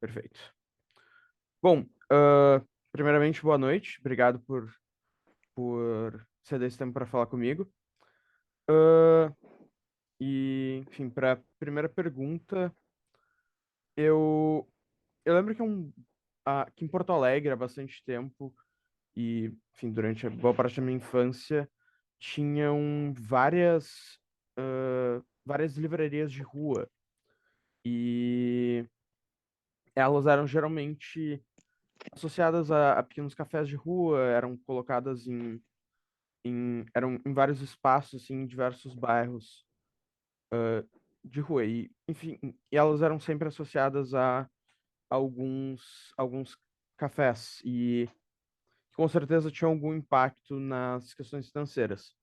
Perfeito. Bom, primeiramente, boa noite. Obrigado por ceder esse tempo para falar comigo. Ah, enfim, para a primeira pergunta, eu, eu lembro que em Porto Alegre, há bastante tempo, enfim, durante a boa parte da minha infância, tinham várias livrarias de rua. E elas eram geralmente associadas a pequenos cafés de rua, eram colocadas eram em vários espaços, assim, em diversos bairros de rua. Enfim, e elas eram sempre associadas a alguns cafés e com certeza tinham algum impacto nas questões financeiras.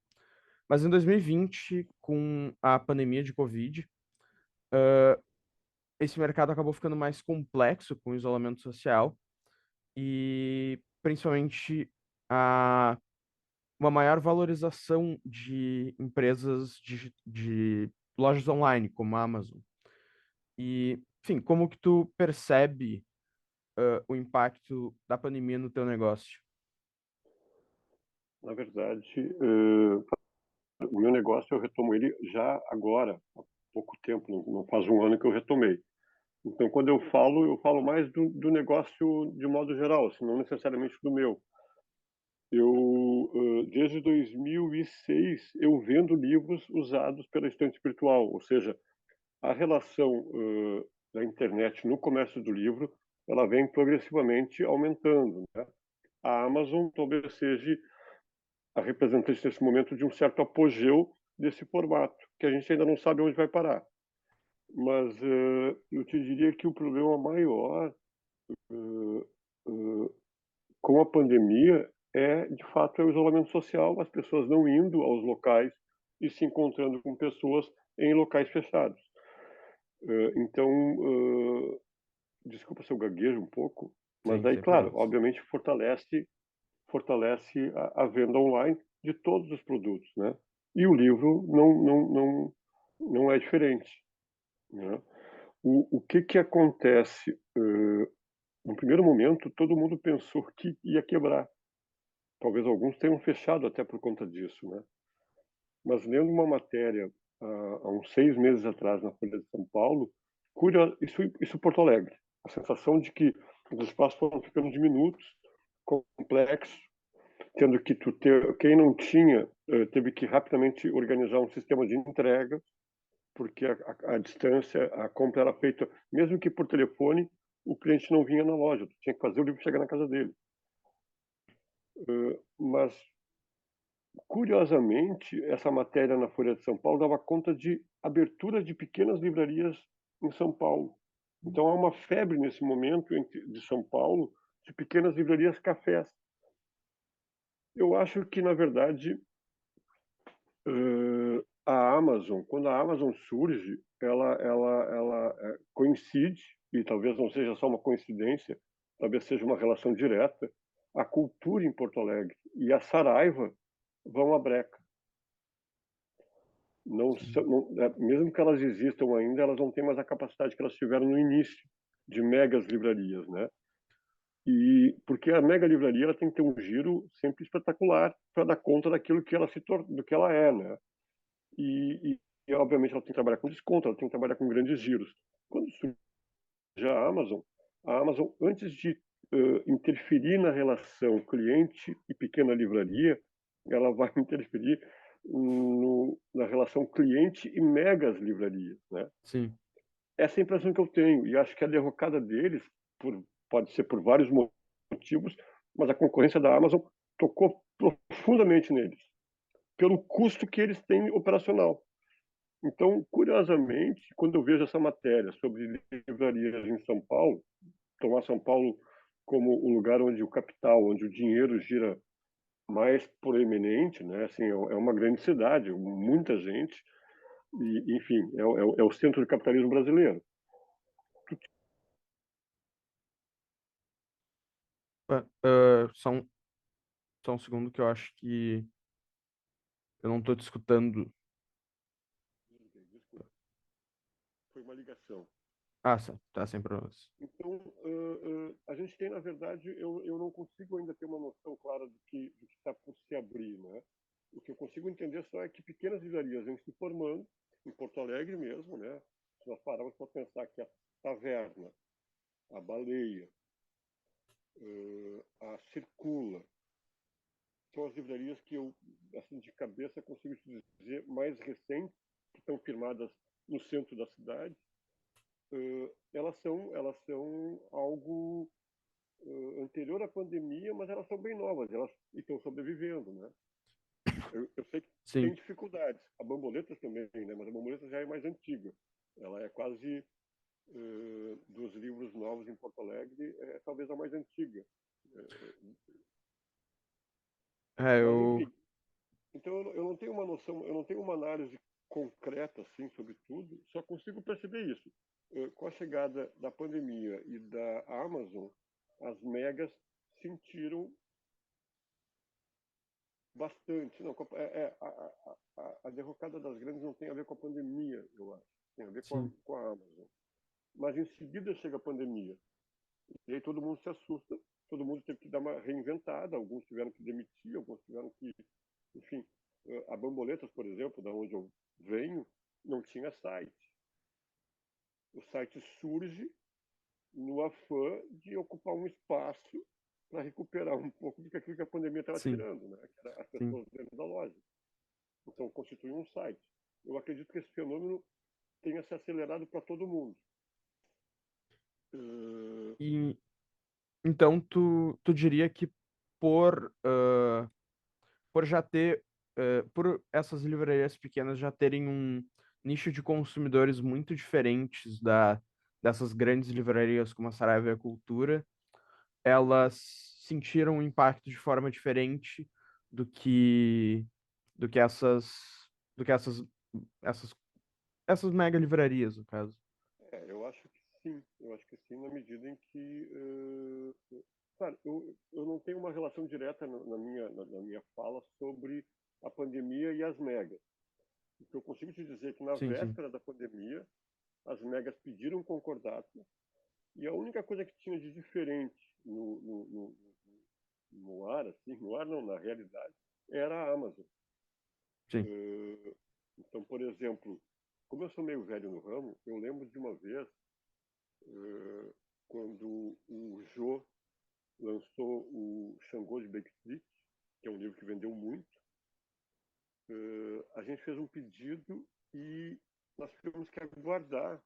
Mas em 2020, com a pandemia de Covid, esse mercado acabou ficando mais complexo com o isolamento social e principalmente a uma maior valorização de empresas de lojas online, como a Amazon. Enfim, como que tu percebe, o impacto da pandemia no teu negócio? Na verdade, o meu negócio eu retomo ele já agora, há pouco tempo, não faz um ano que eu retomei. Então, quando eu falo mais do negócio de modo geral, assim, não necessariamente do meu. Desde 2006, eu vendo livros usados pela estante virtual, ou seja, a relação da internet no comércio do livro, ela vem progressivamente aumentando, né? A Amazon talvez seja a representante nesse momento de um certo apogeu desse formato, que a gente ainda não sabe onde vai parar. Mas eu te diria que o problema maior uh, uh, com a pandemia de fato, é o isolamento social, as pessoas não indo aos locais e se encontrando com pessoas em locais fechados. Então, desculpa se eu gaguejo um pouco, mas Sim, aí, sem claro, problemas. obviamente fortalece a venda online de todos os produtos, né? E o livro não é diferente, né? O que que acontece? No primeiro momento, todo mundo pensou que ia quebrar. Talvez alguns tenham fechado até por conta disso, né? Mas lendo uma matéria há uns 6 meses atrás na Folha de São Paulo, isso Porto Alegre, a sensação de que os espaços foram ficando diminutos, complexos, tendo que quem não tinha teve que rapidamente organizar um sistema de entrega, porque a distância, a compra era feita, mesmo que por telefone, o cliente não vinha na loja, tinha que fazer o livro chegar na casa dele. Mas, curiosamente, essa matéria na Folha de São Paulo dava conta de abertura de pequenas livrarias em São Paulo. Então, há uma febre nesse momento de São Paulo de pequenas livrarias cafés. Eu acho que, na verdade, a Amazon, quando a Amazon surge, ela coincide, e talvez não seja só uma coincidência, talvez seja uma relação direta, a cultura em Porto Alegre e a Saraiva vão à breca. Sim. Mesmo que elas existam ainda, elas não têm mais a capacidade que elas tiveram no início de megas livrarias, né? E porque a mega livraria ela tem que ter um giro sempre espetacular para dar conta daquilo que ela do que ela é, né? E, obviamente ela tem que trabalhar com desconto, ela tem que trabalhar com grandes giros. Quando surge a Amazon antes de interferir na relação cliente e pequena livraria, ela vai interferir na relação cliente e megas livrarias, né? Sim. Essa é a impressão que eu tenho e acho que a derrocada deles pode ser por vários motivos, mas a concorrência da Amazon tocou profundamente neles pelo custo que eles têm operacional. Então, curiosamente, quando eu vejo essa matéria sobre livrarias em São Paulo, tomar São Paulo como o lugar onde o capital, onde o dinheiro gira mais proeminente, né? Assim, é uma grande cidade, muita gente, e, enfim, é o centro do capitalismo brasileiro. Só só um segundo que eu acho que eu não tô te escutando. Desculpa, foi uma ligação. Ah, tá sem problemas. Então, a gente tem, na verdade, eu não consigo ainda ter uma noção clara do que está por se abrir, né? O que eu consigo entender só é que pequenas livrarias vêm se formando, em Porto Alegre mesmo, né? Se nós pararmos para pensar que a Taverna, a Baleia, a Circula, são as livrarias que eu, assim, de cabeça, consigo te dizer mais recentes, que estão firmadas no centro da cidade. Elas são algo anterior à pandemia, mas elas são bem novas, elas estão sobrevivendo, né? Eu sei que tem Sim, dificuldades. A Bamboletas também, né? Mas a Bamboletas já é mais antiga. Ela é quase, dos livros novos em Porto Alegre, é talvez a mais antiga. Mas, eu. enfim, então eu não tenho uma noção, eu não tenho uma análise concreta, assim, sobre tudo, só consigo perceber isso. Com a chegada da pandemia e da Amazon, as megas sentiram bastante. Não, a derrocada das grandes não tem a ver com a pandemia, eu acho. Tem a ver Sim. com a Amazon. Mas em seguida chega a pandemia. E aí todo mundo se assusta, todo mundo teve que dar uma reinventada, alguns tiveram que demitir, alguns tiveram que. Enfim, a Bamboletas, por exemplo, da onde eu venho, não tinha site. O site surge no afã de ocupar um espaço para recuperar um pouco do que aquilo que a pandemia estava Sim, tirando, né? Que era as sim. pessoas dentro da loja. Então, constitui um site. Eu acredito que esse fenômeno tenha se acelerado para todo mundo. Uh, E então tu diria que por, por já ter, por essas livrarias pequenas já terem um nicho de consumidores muito diferentes dessas grandes livrarias como a Saraiva e a Cultura, elas sentiram o impacto de forma diferente do que do que essas do que essas essas mega livrarias, no caso. eu acho que sim. Eu acho que sim, na medida em que. Claro, eu não tenho uma relação direta na minha fala sobre a pandemia e as megas. O que eu consigo te dizer é que na Sim, sim. véspera da pandemia, as megas pediram concordato e a única coisa que tinha de diferente no ar, assim, no ar não, na realidade, era a Amazon. Sim. Então, por exemplo, como eu sou meio velho no ramo, eu lembro de uma vez, eh, quando o Jô lançou o Xangô de Baker Street, que é um livro que vendeu muito, a gente fez um pedido e nós tivemos que aguardar,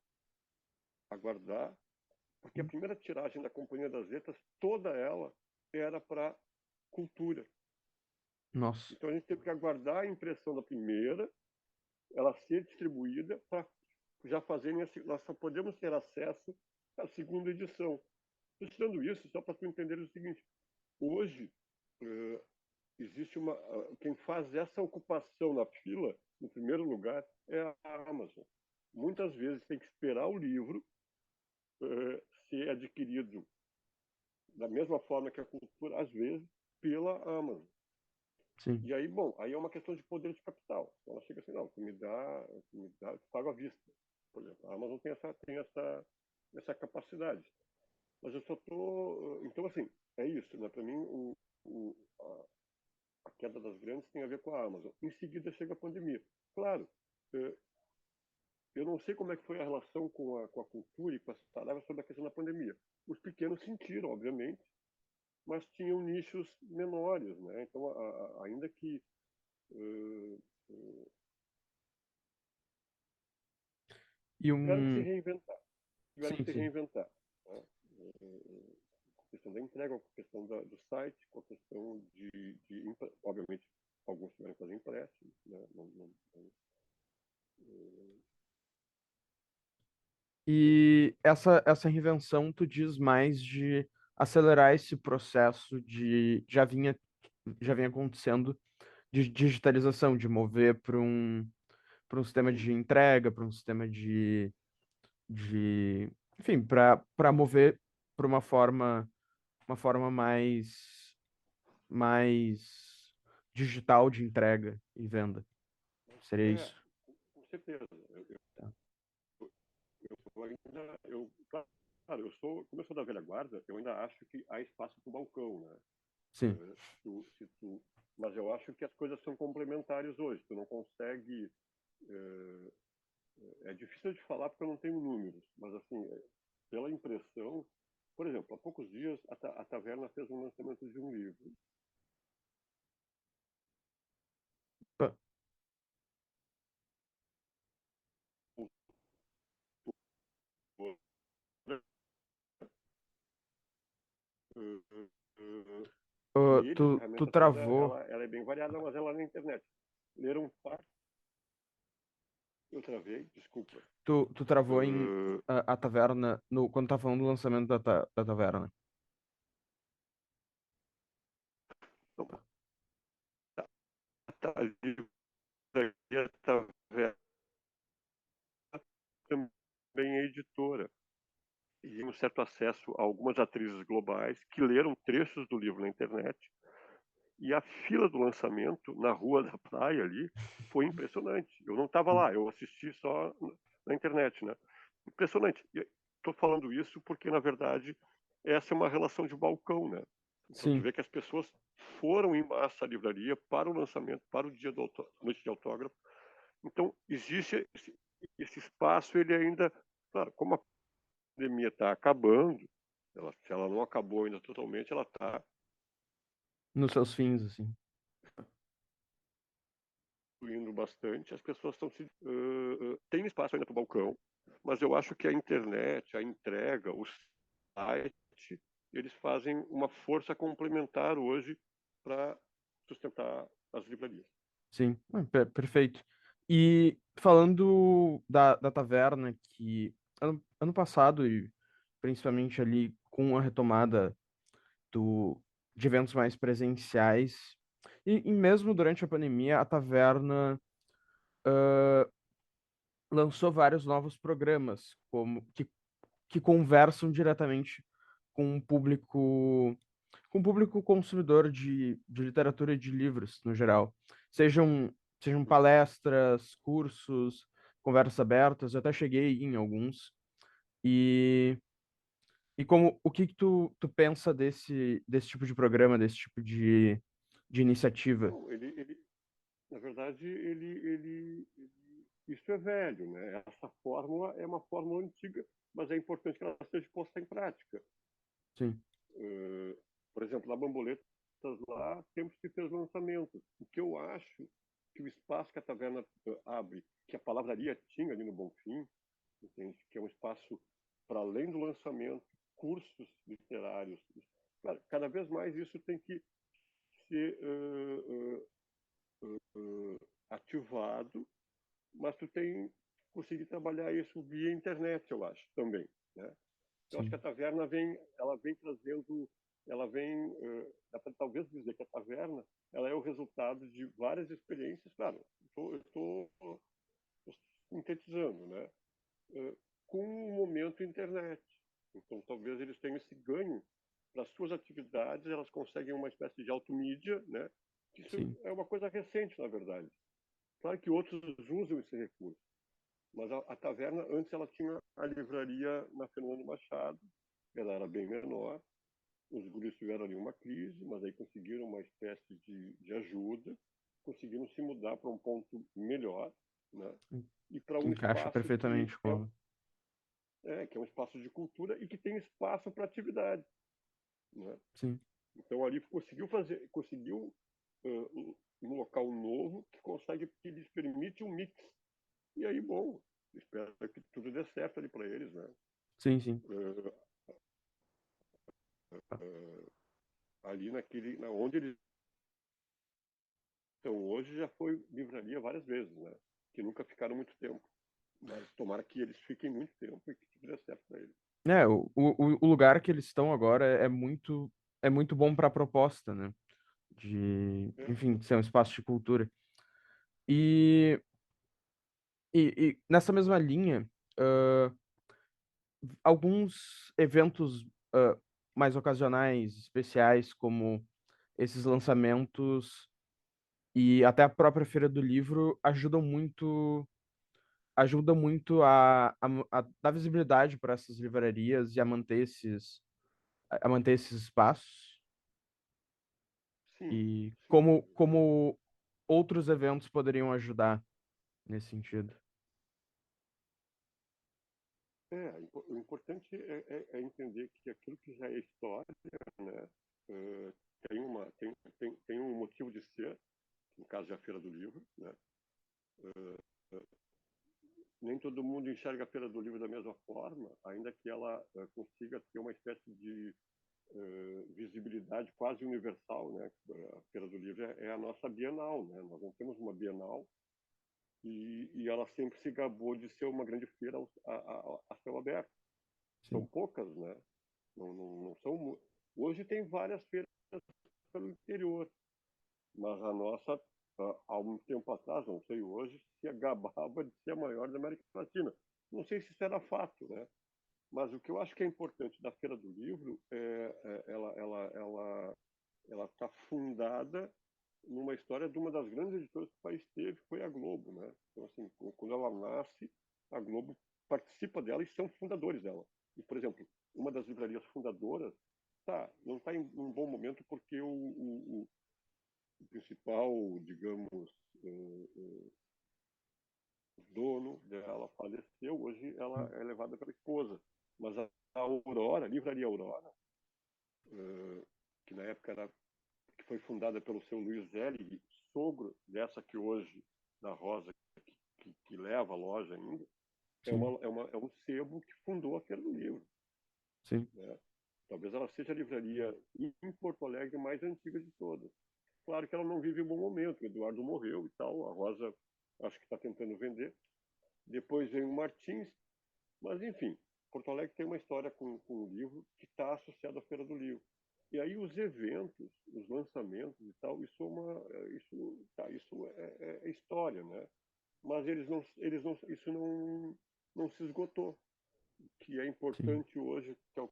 porque a primeira tiragem da Companhia das Letras, toda ela era para cultura. Nossa. Então a gente teve que aguardar a impressão da primeira, ela ser distribuída para já fazerem assim. Nós só podemos ter acesso à segunda edição. Estou tirando isso só para tu entender o seguinte: hoje existe uma. Quem faz essa ocupação na fila, no primeiro lugar, é a Amazon. Muitas vezes tem que esperar o livro ser adquirido da mesma forma que a cultura, às vezes, pela Amazon. Sim. E aí, bom, aí é uma questão de poder de capital. Então ela chega assim, não, tu paga à vista. Por exemplo, a Amazon tem essa capacidade. Mas eu só tô. Então, assim, é isso, né? Para mim, a queda das grandes tem a ver com a Amazon. Em seguida chega a pandemia. Claro, eh, eu não sei como é que foi a relação com a cultura e com a Saraiva sobre a questão da pandemia. Os pequenos sentiram, obviamente, mas tinham nichos menores, né? Então, ainda que eh, eh, E tiveram que se um. reinventar, tiveram que Sim, se sim. reinventar. Né? Com a questão da entrega, com a questão do site, com a questão obviamente, alguns tiveram que fazer empréstimos, né? E essa reinvenção, tu diz mais de acelerar esse processo de já vinha acontecendo de digitalização, de mover para um sistema Sim, de entrega, para um sistema enfim, para mover para uma forma mais digital de entrega e venda. Seria é, isso. com certeza. Tá. claro, como eu sou da velha guarda, eu ainda acho que há espaço para o balcão, né? Sim, Se tu, mas eu acho que as coisas são complementares hoje. Tu não consegue. É difícil de falar porque eu não tenho números, mas assim, pela impressão, por exemplo, há poucos dias a Taverna fez um lançamento de um livro. Pa- E tu, eles, a tu ferramenta toda, travou, ela é bem variada, mas ela é na internet. Leram parte, eu travei, desculpa. tu travou em Uh, a taverna, quando tá falando do lançamento da taverna. a livraria Taverna também é editora. E um certo acesso a algumas atrizes globais que leram trechos do livro na internet. E a fila do lançamento na rua da praia ali foi impressionante. Eu não estava Sim, lá, eu assisti só na internet, né? Impressionante. Estou falando isso porque, na verdade, essa é uma relação de balcão, né? Então, tu sim, vê que as pessoas foram em massa à livraria para o lançamento, para o dia do noite de autógrafo. Então, existe esse espaço, ele ainda, claro, como a pandemia está acabando, se ela não acabou ainda totalmente, ela está nos seus fins, assim. indo bastante, as pessoas estão se. Tem espaço ainda para o balcão, mas eu acho que a internet, a entrega, o site, eles fazem uma força complementar hoje para sustentar as livrarias. Sim, perfeito. E falando da taverna, que ano passado, e principalmente ali com a retomada de eventos mais presenciais, e mesmo durante a pandemia, a taverna lançou vários novos programas, que conversam diretamente com com o público consumidor de literatura e de livros, no geral. Sejam palestras, cursos, conversas abertas, eu até cheguei em alguns. E, o que que tu pensa desse tipo de programa, desse tipo de iniciativa? Não, na verdade, isso é velho, né? Essa fórmula é uma fórmula antiga, mas é importante que ela seja posta em prática. Sim, Por exemplo, na Bamboletas lá, sempre se fez lançamentos. O que eu acho que o espaço que a taverna abre, que a palavraria tinha ali no Bonfim, entende? Que é um espaço para além do lançamento, cursos literários. Claro, cada vez mais isso tem que ser ativado, mas tu tem que conseguir trabalhar isso via internet, eu acho, também, né? Eu acho que a sim, taverna ela vem trazendo, ela vem, dá para talvez dizer que a taverna, ela é o resultado de várias experiências, claro, eu estou sintetizando, né? Com o momento internet. Então, talvez eles tenham esse ganho para as suas atividades, elas conseguem uma espécie de automídia, né? Isso sim, é uma coisa recente, na verdade. Claro que outros usam esse recurso, mas a taverna, antes ela tinha a livraria na Fernando Machado, ela era bem menor, os guris tiveram ali uma crise, mas aí conseguiram uma espécie de ajuda, conseguiram se mudar para um ponto melhor, né? E para que um encaixa espaço que perfeitamente com. que é um espaço de cultura e que tem espaço para atividade, né? Sim, Então ali conseguiu um local novo que lhes permite um mix. E aí, bom, espero que tudo dê certo ali para eles, né? sim, sim. Uh, Ali onde eles estão hoje já foi livraria várias vezes, né? Que nunca ficaram muito tempo. Mas tomara que eles fiquem muito tempo e que tudo dê certo para eles. É, o lugar que eles estão agora é muito bom para a proposta, né? É, Enfim, ser um espaço de cultura. E, e nessa mesma linha, ah, alguns eventos mais ocasionais, especiais, como esses lançamentos e até a própria Feira do Livro, ajudam muito ajuda muito a dar visibilidade para essas livrarias e a manter esses espaços. Sim, E sim. como outros eventos poderiam ajudar nesse sentido. O importante é entender que aquilo que já é história, né, eh, tem um motivo de ser, no caso da Feira do Livro, né? Nem todo mundo enxerga a Feira do Livro da mesma forma, ainda que ela consiga ter uma espécie de visibilidade quase universal, né? A Feira do Livro é a nossa Bienal, né? Nós não temos uma Bienal e ela sempre se gabou de ser uma grande feira a céu aberto. São Sim, poucas, né? Não são. Hoje tem várias feiras pelo interior, mas a nossa, há um tempo atrás, não sei hoje, se gabava de ser a maior da América Latina. Não sei se isso era fato, né? Mas o que eu acho que é importante da Feira do Livro ela está fundada numa história de uma das grandes editoras que o país teve, que foi a Globo, né? Então, assim, quando ela nasce, a Globo participa dela e são fundadores dela. E, por exemplo, uma das livrarias fundadoras não está em um bom momento porque o principal, digamos, dono dela faleceu. Hoje ela é levada pela esposa. Mas a Aurora, a Livraria Aurora, que na época que foi fundada pelo seu Luiz Zelig, sogro dessa que hoje, da Rosa, que leva a loja ainda, sim, é um sebo que fundou a Feira do Livro. sim, Né? Talvez ela seja a livraria em Porto Alegre mais antiga de todas. Claro que ela não vive um bom momento, o Eduardo morreu e tal, a Rosa acho que está tentando vender. Depois vem o Martins, mas enfim, Porto Alegre tem uma história com o livro que está associado à Feira do Livro. E aí os eventos, os lançamentos e tal, isso é história, né? Mas isso não se esgotou. O que é sim, importante hoje, que é o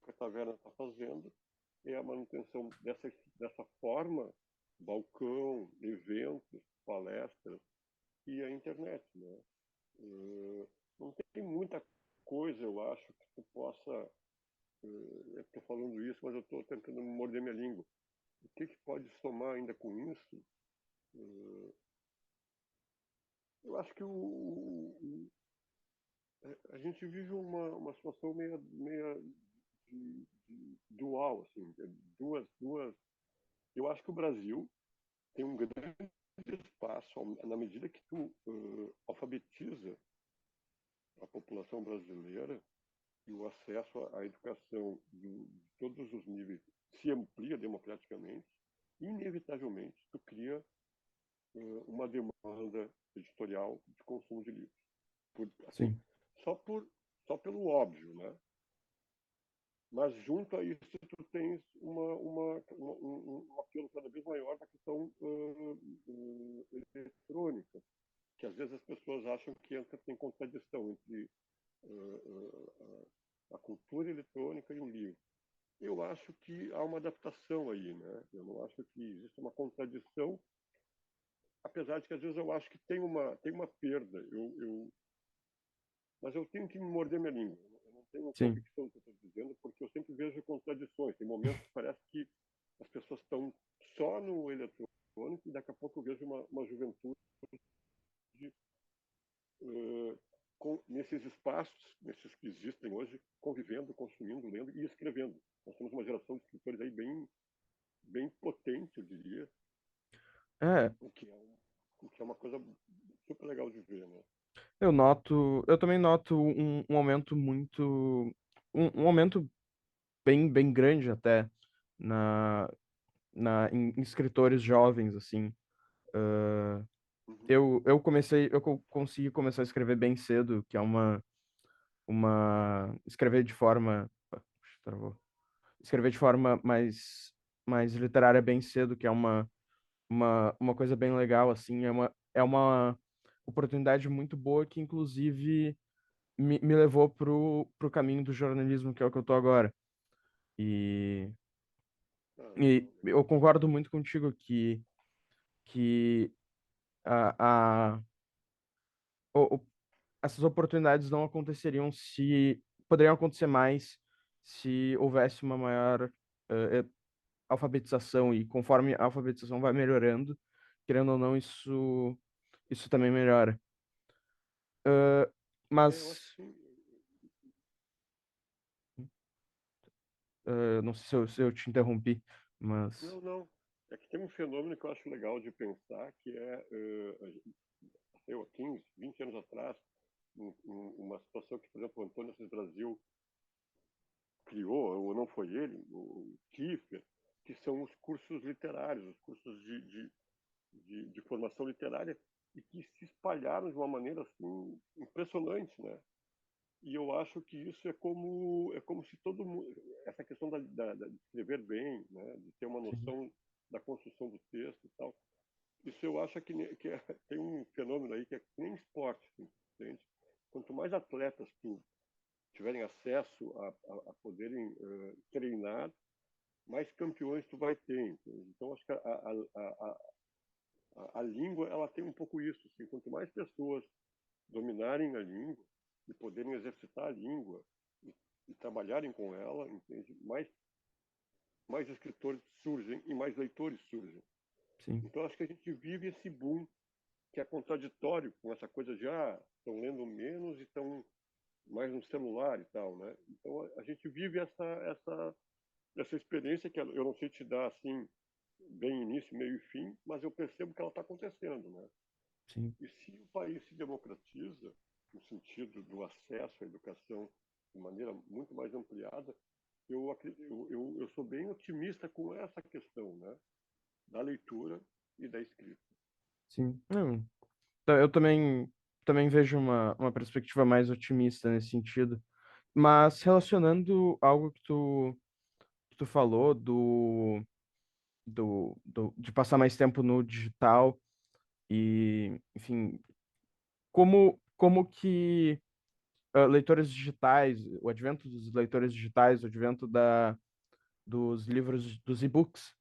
que a Taverna está fazendo, é a manutenção dessa forma, balcão, eventos, palestras e a internet, né? Não tem muita coisa, eu acho, que tu possa. Eu estou falando isso, mas eu estou tentando morder minha língua. O que pode somar ainda com isso? Eu acho que a gente vive uma situação meia dual, assim, duas. Eu acho que o Brasil tem um grande espaço, na medida que tu alfabetiza a população brasileira e o acesso à educação de todos os níveis se amplia democraticamente, inevitavelmente tu cria uma demanda editorial de consumo de livros. Assim, sim, só, por, só pelo óbvio, né? Mas junto a isso tu tens um apelo cada vez maior da questão eletrônica, que às vezes as pessoas acham que entra em contradição entre a cultura eletrônica e o livro. Eu acho que há uma adaptação aí, né? Eu não acho que existe uma contradição, apesar de que às vezes eu acho que tem uma perda. Mas eu tenho que morder minha língua. Eu não tenho sim. convicção do que eu estou dizendo, porque eu sempre vejo contradições. Tem momentos que parece que as pessoas estão só no eletrônico e daqui a pouco eu vejo uma juventude uh, nesses espaços, nesses que existem hoje, convivendo, consumindo, lendo e escrevendo. Nós temos uma geração de escritores aí bem potente, eu diria, É, o que é uma coisa super legal de ver, né? eu também noto um aumento um aumento bem grande até na, em escritores jovens, assim. Ah, Uhum. consegui começar a escrever bem cedo, que é escrever de forma, puxa, travou. Escrever de forma mais literária bem cedo, que é uma coisa bem legal, assim, é uma oportunidade muito boa que, inclusive, me levou pro caminho do jornalismo, que é o que eu tô agora. E, Ah, e legal, eu legal. concordo muito contigo que a, a, essas oportunidades não aconteceriam se poderiam acontecer mais se houvesse uma maior alfabetização e conforme a alfabetização vai melhorando, querendo ou não, isso também melhora. Eu acho Mas que sim. não sei se eu te interrompi, mas Não, não. É que tem um fenômeno que eu acho legal de pensar, que é, eu, há 15, 20 anos atrás, uma situação que, por exemplo, o Antônio Assis Brasil criou, ou não foi ele, o Kiefer, que são os cursos literários, os cursos de formação literária, e que se espalharam de uma maneira assim impressionante, né? E eu acho que isso é como se todo mundo, essa questão de escrever bem, né, de ter uma sim, noção da construção do texto e tal, isso eu acho tem um fenômeno aí que é que nem esporte, assim, entende? Quanto mais atletas tu tiverem acesso a poderem treinar, mais campeões tu vai ter, entende? Então acho que a língua ela tem um pouco isso, assim, quanto mais pessoas dominarem a língua e poderem exercitar a língua e trabalharem com ela, entende? Mais escritores surgem e mais leitores surgem. sim, Então acho que a gente vive esse boom que é contraditório com essa coisa de estão lendo menos e estão mais no celular e tal, né? Então a gente vive essa experiência que eu não sei te dar assim bem início, meio e fim, mas eu percebo que ela está acontecendo, né? sim, E se o país se democratiza, no sentido do acesso à educação de maneira muito mais ampliada, eu sou bem otimista com essa questão, né? Da leitura e da escrita. sim. Não, eu também vejo uma perspectiva mais otimista nesse sentido. Mas relacionando algo que tu falou de passar mais tempo no digital e, enfim, como que leitores digitais, o advento dos leitores digitais, o advento dos livros, dos e-books,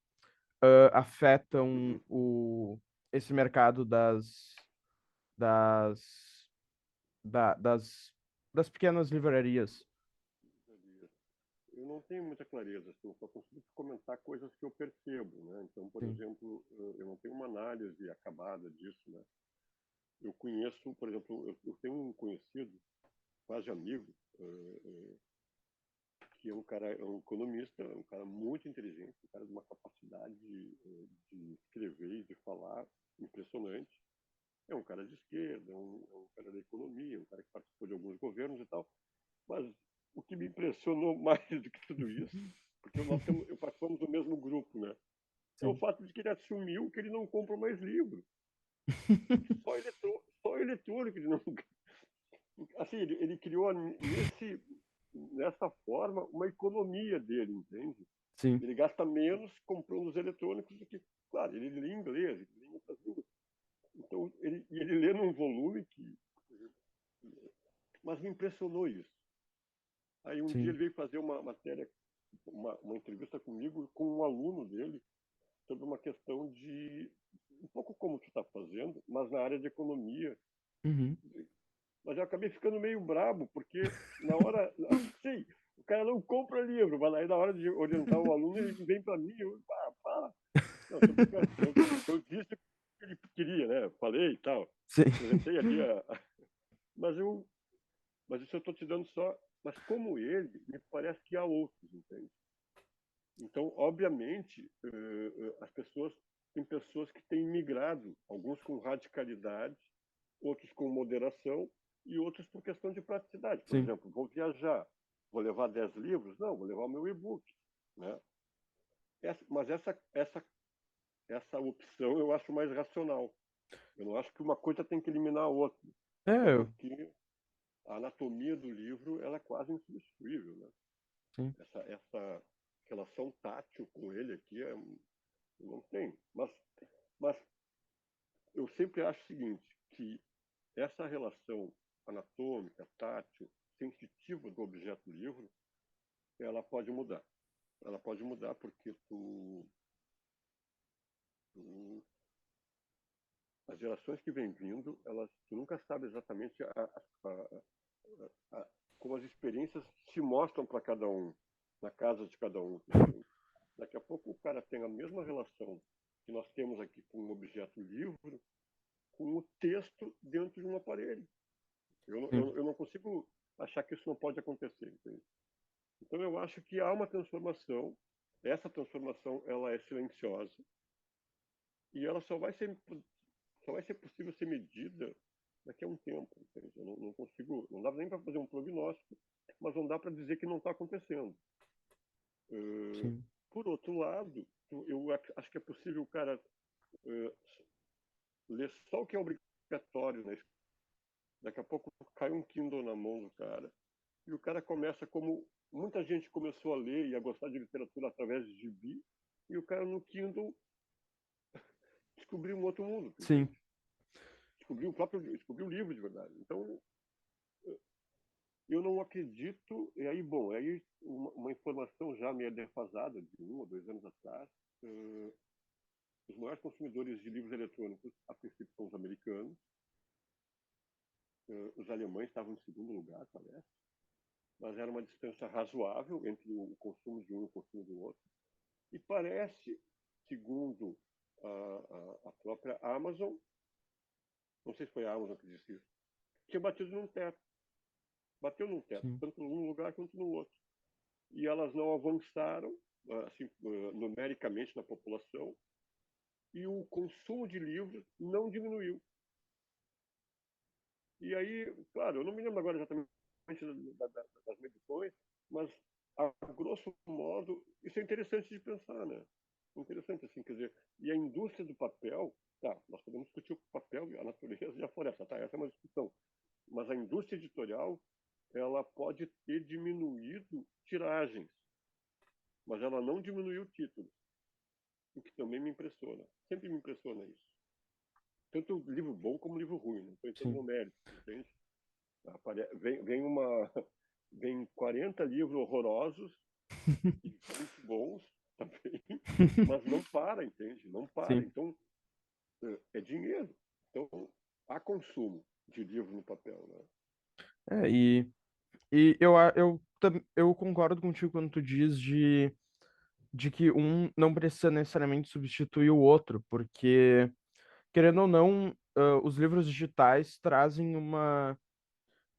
afetam Uhum. esse mercado das, da- das, das pequenas livrarias. Eu não tenho muita clareza, assim, eu só consigo comentar coisas que eu percebo, né? Então, por Sim. exemplo, eu não tenho uma análise acabada disso, né? Eu conheço, por exemplo, eu tenho um conhecido, quase amigo, que é um economista, um cara muito inteligente, um cara de uma capacidade de escrever e de falar impressionante. É um cara de esquerda, é um cara da economia, um cara que participou de alguns governos e tal. Mas o que me impressionou mais do que tudo isso, porque eu participamos do mesmo grupo, né? É o Sim. fato de que ele assumiu que ele não compra mais livro. Só eletrônico ele não. Assim, ele criou nessa forma uma economia dele, entende? Sim, Ele gasta menos comprando os eletrônicos do que. Claro, ele lê inglês, ele lê em outras línguas. Então, ele lê num volume que. Mas me impressionou isso. Aí um dia sim. ele veio fazer uma matéria, uma entrevista comigo, com um aluno dele, sobre uma questão de. Um pouco como tu está fazendo, mas na área de economia. Uhum. Mas eu acabei ficando meio brabo, porque na hora. Sim, o cara não compra livro, mas aí na hora de orientar o aluno, ele vem para mim, para. Não, tô brincando. Eu disse o que ele queria, né? Falei e tal. Sim. Apresentei ali Mas mas isso eu estou te dando só. Mas como ele, me parece que há outros, entende? Então, obviamente, tem pessoas que têm migrado, alguns com radicalidade, outros com moderação e outros por questão de praticidade. Por Sim, exemplo, vou viajar, vou levar 10 livros? Não, vou levar o meu e-book, né? Mas essa opção eu acho mais racional. Eu não acho que uma coisa tem que eliminar a outra, até é, porque a anatomia do livro ela é quase insubstituível, né? sim, Essa relação tátil com ele aqui não tem. Mas eu sempre acho o seguinte, que essa relação anatômica, tátil, sensitiva do objeto livro, ela pode mudar. Ela pode mudar porque tu as gerações que vêm vindo, tu nunca sabe exatamente como as experiências se mostram para cada um, na casa de cada um. Daqui a pouco o cara tem a mesma relação que nós temos aqui com um objeto livre, com o texto dentro de um aparelho. Sim, Eu não consigo achar que isso não pode acontecer. Entende? Então eu acho que há uma transformação. Essa transformação ela é silenciosa e ela só vai ser possível ser medida daqui a um tempo. Entende? Eu não consigo, não dá nem para fazer um prognóstico, mas não dá para dizer que não está acontecendo. Uh, sim, por outro lado, eu acho que é possível o cara ler só o que é obrigatório, né? Daqui a pouco cai um Kindle na mão do cara e o cara começa como muita gente começou a ler e a gostar de literatura através de gibi e o cara no Kindle descobriu um outro mundo, sim, entende? Descobriu o livro de verdade. Então, eu não acredito, e aí, bom, aí uma informação já meio defasada, de 1 ou 2 anos atrás, os maiores consumidores de livros eletrônicos, a princípio, são os americanos, os alemães estavam em segundo lugar, parece, mas era uma distância razoável entre o consumo de um e o consumo do outro. E parece, segundo a própria Amazon, não sei se foi a Amazon que disse isso, tinha batido num teto. Bateu num teto, sim, tanto num lugar quanto no outro. E elas não avançaram, assim, numericamente na população, e o consumo de livros não diminuiu. E aí, claro, eu não me lembro agora exatamente das medições, mas, a grosso modo, isso é interessante de pensar, né? Interessante, assim, quer dizer, e a indústria do papel, tá, nós podemos discutir o papel, a natureza e a floresta, tá? Essa é uma discussão. Mas a indústria editorial, ela pode ter diminuído tiragens, mas ela não diminuiu títulos, o que também me impressiona. Sempre me impressiona isso. Tanto livro bom como livro ruim, não estou entrando no sim. mérito, entende? Vem 40 livros horrorosos e 20 bons também, mas não para, entende? Não para. Sim. Então, é dinheiro. Então, há consumo de livro no papel, né? É, eu concordo contigo quando tu diz de que um não precisa necessariamente substituir o outro, porque, querendo ou não, os livros digitais trazem uma,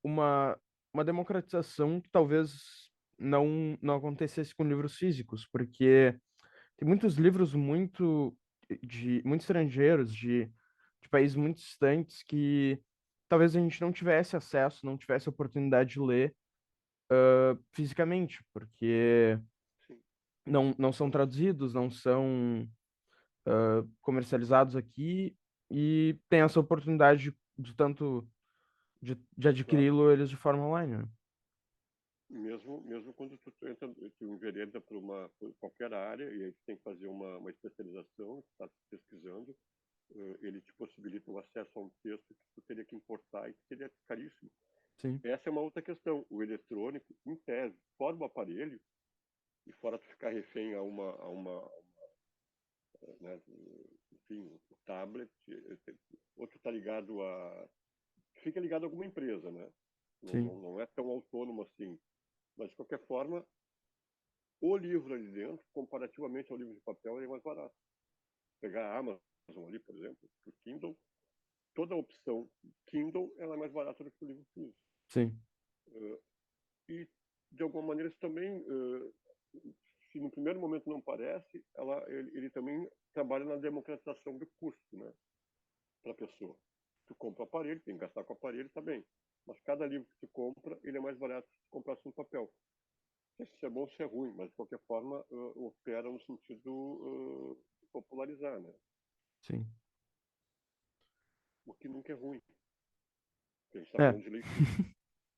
uma democratização que talvez não acontecesse com livros físicos, porque tem muitos livros muito estrangeiros, de países muito distantes, que talvez a gente não tivesse acesso, não tivesse oportunidade de ler fisicamente, porque Sim. não são traduzidos, não são comercializados aqui, e tem essa oportunidade de tanto de Claro. adquiri-lo eles de forma online, né? Mesmo quando tu envereda por qualquer área e aí tu tem que fazer uma especialização, tu está pesquisando, ele te possibilita o acesso a um texto que tu teria que importar e que seria caríssimo. Sim, Essa é uma outra questão. O eletrônico, em tese, fora o aparelho e fora tu ficar refém né, enfim, o tablet, outro está ligado fica ligado a alguma empresa, né? sim, Não é tão autônomo assim. Mas, de qualquer forma, o livro ali dentro, comparativamente ao livro de papel, ele é mais barato. Pegar a Amazon ali, por exemplo, o Kindle, toda a opção Kindle ela é mais barata do que o livro físico. sim, E, de alguma maneira, isso também, se no primeiro momento não parece, ele também trabalha na democratização do custo, né, para a pessoa. Tu compra o aparelho, tem que gastar com o aparelho, tá bem. Mas cada livro que tu compra, ele é mais barato se tu comprasse no papel. Não sei se isso é bom ou se é ruim, mas de qualquer forma opera no sentido de popularizar, né? sim. O que nunca é ruim, porque a gente está É, falando de leitura,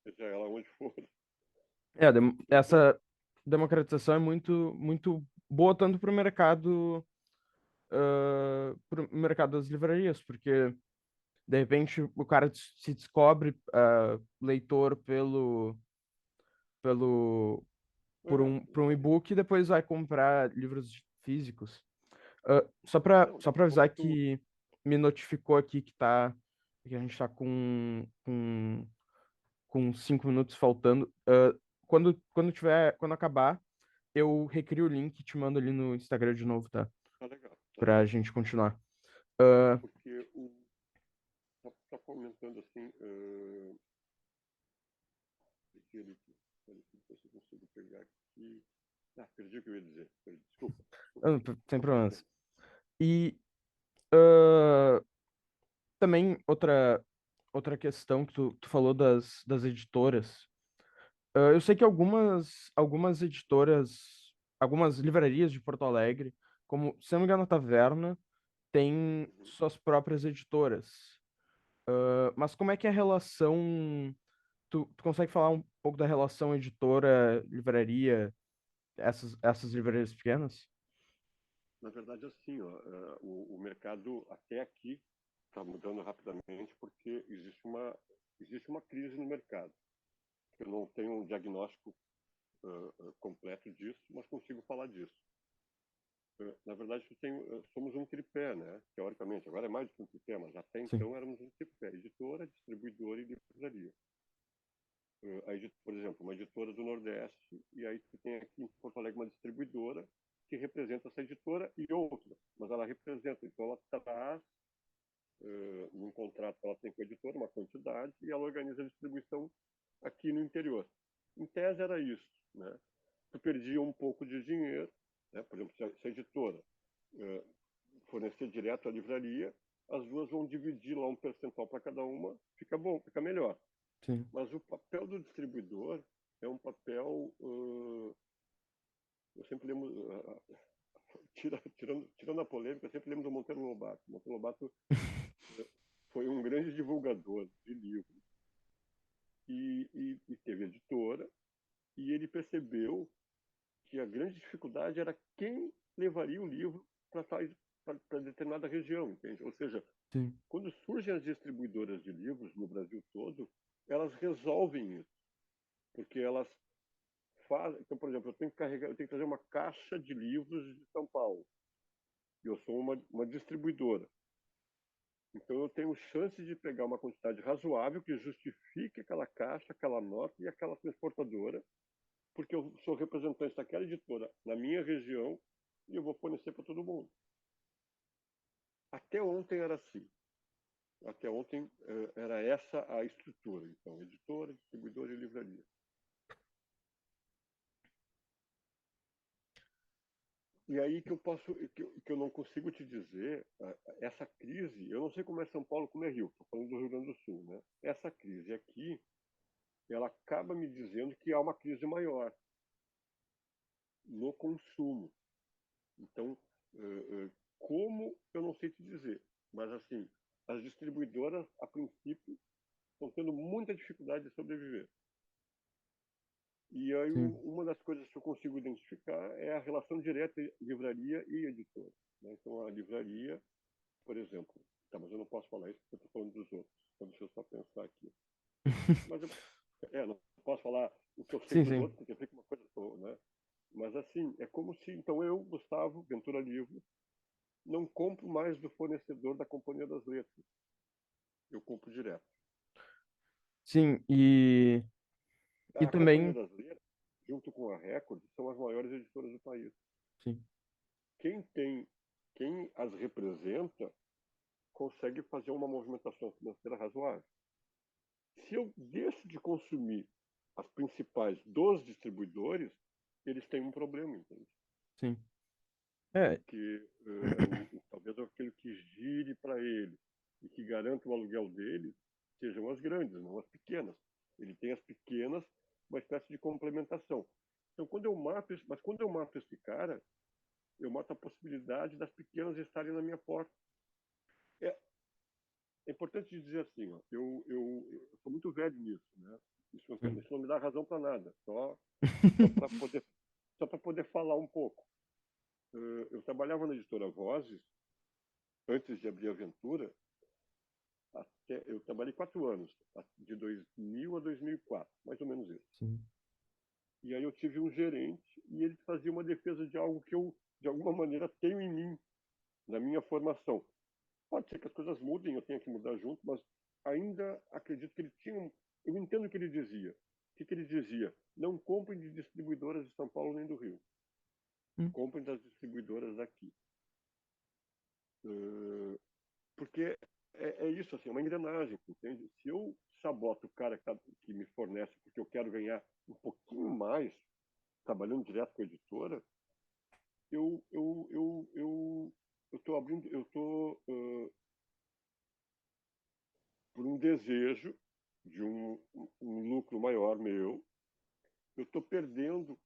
seja ela onde for. essa democratização é muito boa tanto para o mercado das livrarias, porque de repente o cara se descobre leitor pelo por um Exatamente. e-book e depois vai comprar livros físicos. Só Não, para daqui a avisar pouco tu. que me notificou aqui que a gente tá com 5 minutos faltando. Quando acabar, eu recrio o link e te mando ali no Instagram de novo, tá? Tá legal, tá Pra legal. gente continuar. É, Ah, porque tá comentando assim, aquele que, peraí, ver se eu consigo pegar aqui. Ah, perdi o que eu ia dizer. Desculpa, desculpa. sem Pode problemas. continuar. E ah, também outra questão que tu falou das editoras. Eu sei que algumas editoras, algumas livrarias de Porto Alegre, como, se não me engano, a Taverna, tem Uhum. suas próprias editoras. Mas como é que é a relação? Tu consegue falar um pouco da relação editora-livraria, essas livrarias pequenas? Na verdade, assim, ó, o mercado até aqui está mudando rapidamente porque existe uma crise no mercado. Eu não tenho um diagnóstico completo disso, mas consigo falar disso. Na verdade, somos um tripé, né? Teoricamente, agora é mais do que um tripé, mas até Sim, então éramos um tripé: editora, distribuidora e livraria. Por exemplo, uma editora do Nordeste, e aí tu tem aqui em Porto Alegre uma distribuidora que representa essa editora e outra, mas ela representa, então ela traz, num contrato que ela tem com a editora, uma quantidade, e ela organiza a distribuição aqui no interior. Em tese era isso, né? Tu perdia um pouco de dinheiro, né? Por exemplo, se a editora eh, fornecer direto à livraria, as duas vão dividir lá um percentual para cada uma, fica bom, fica melhor. sim. Mas o papel do distribuidor é um papel, eu sempre lembro, tirando a polêmica, eu sempre lembro do Monteiro Lobato. Monteiro Lobato foi um grande divulgador de livros e teve editora, e ele percebeu que a grande dificuldade era quem levaria o livro para determinada região, entende? Ou seja, Sim, quando surgem as distribuidoras de livros no Brasil todo, elas resolvem isso, porque elas fazem. Então, por exemplo, eu tenho que trazer uma caixa de livros de São Paulo. E eu sou uma distribuidora. Então, eu tenho chance de pegar uma quantidade razoável que justifique aquela caixa, aquela nota e aquela transportadora, porque eu sou representante daquela editora na minha região e eu vou fornecer para todo mundo. Até ontem era assim. Até ontem era essa a estrutura. Então, editora, distribuidora e livraria. E aí que eu não consigo te dizer, essa crise, eu não sei como é São Paulo, como é Rio, estou falando do Rio Grande do Sul, né? Essa crise aqui, ela acaba me dizendo que há uma crise maior no consumo. Então, como eu não sei te dizer, mas assim, as distribuidoras, a princípio, estão tendo muita dificuldade de sobreviver. E aí sim. uma das coisas que eu consigo identificar é a relação direta livraria e editora, né? Então, a livraria, por exemplo, tá, mas eu não posso falar isso porque eu estou falando dos outros. Então, deixa eu só pensar aqui. Mas não posso falar o que eu sei Sim, dos sim. outros, porque fica uma coisa, né? Mas assim, é como se, então eu, Gustavo, Ventura Livre, não compro mais do fornecedor da Companhia das Letras. Eu compro direto. Sim, e A Companhia também. das Letras, junto com a Record, são as maiores editoras do país. Sim, Quem tem, quem as representa, consegue fazer uma movimentação financeira razoável. Se eu deixo de consumir as principais dos distribuidores, eles têm um problema, entende? sim. É, Porque talvez aquilo que gire para ele e que garanta o aluguel dele sejam as grandes, não as pequenas. Ele tem as pequenas, uma espécie de complementação. Então, quando eu mato esse cara, eu mato a possibilidade das pequenas estarem na minha porta. É, é importante dizer assim, ó, eu sou muito velho nisso, né? sim. Isso não me dá razão para nada, só para poder falar um pouco. Eu trabalhava na editora Vozes antes de abrir a Aventura. Eu trabalhei 4 anos, de 2000 a 2004, mais ou menos isso. Sim, E aí eu tive um gerente e ele fazia uma defesa de algo que eu, de alguma maneira, tenho em mim, na minha formação. Pode ser que as coisas mudem, eu tenha que mudar junto, mas ainda acredito que ele tinha eu entendo o que ele dizia. O que ele dizia? Não comprem de distribuidoras de São Paulo nem do Rio. Hum. Comprem das distribuidoras daqui. Porque é isso, assim, é uma engrenagem, entende? Se eu saboto o cara que me fornece porque eu quero ganhar um pouquinho mais trabalhando direto com a editora, eu estou abrindo, eu estou por um desejo de um lucro maior meu, eu estou perdendo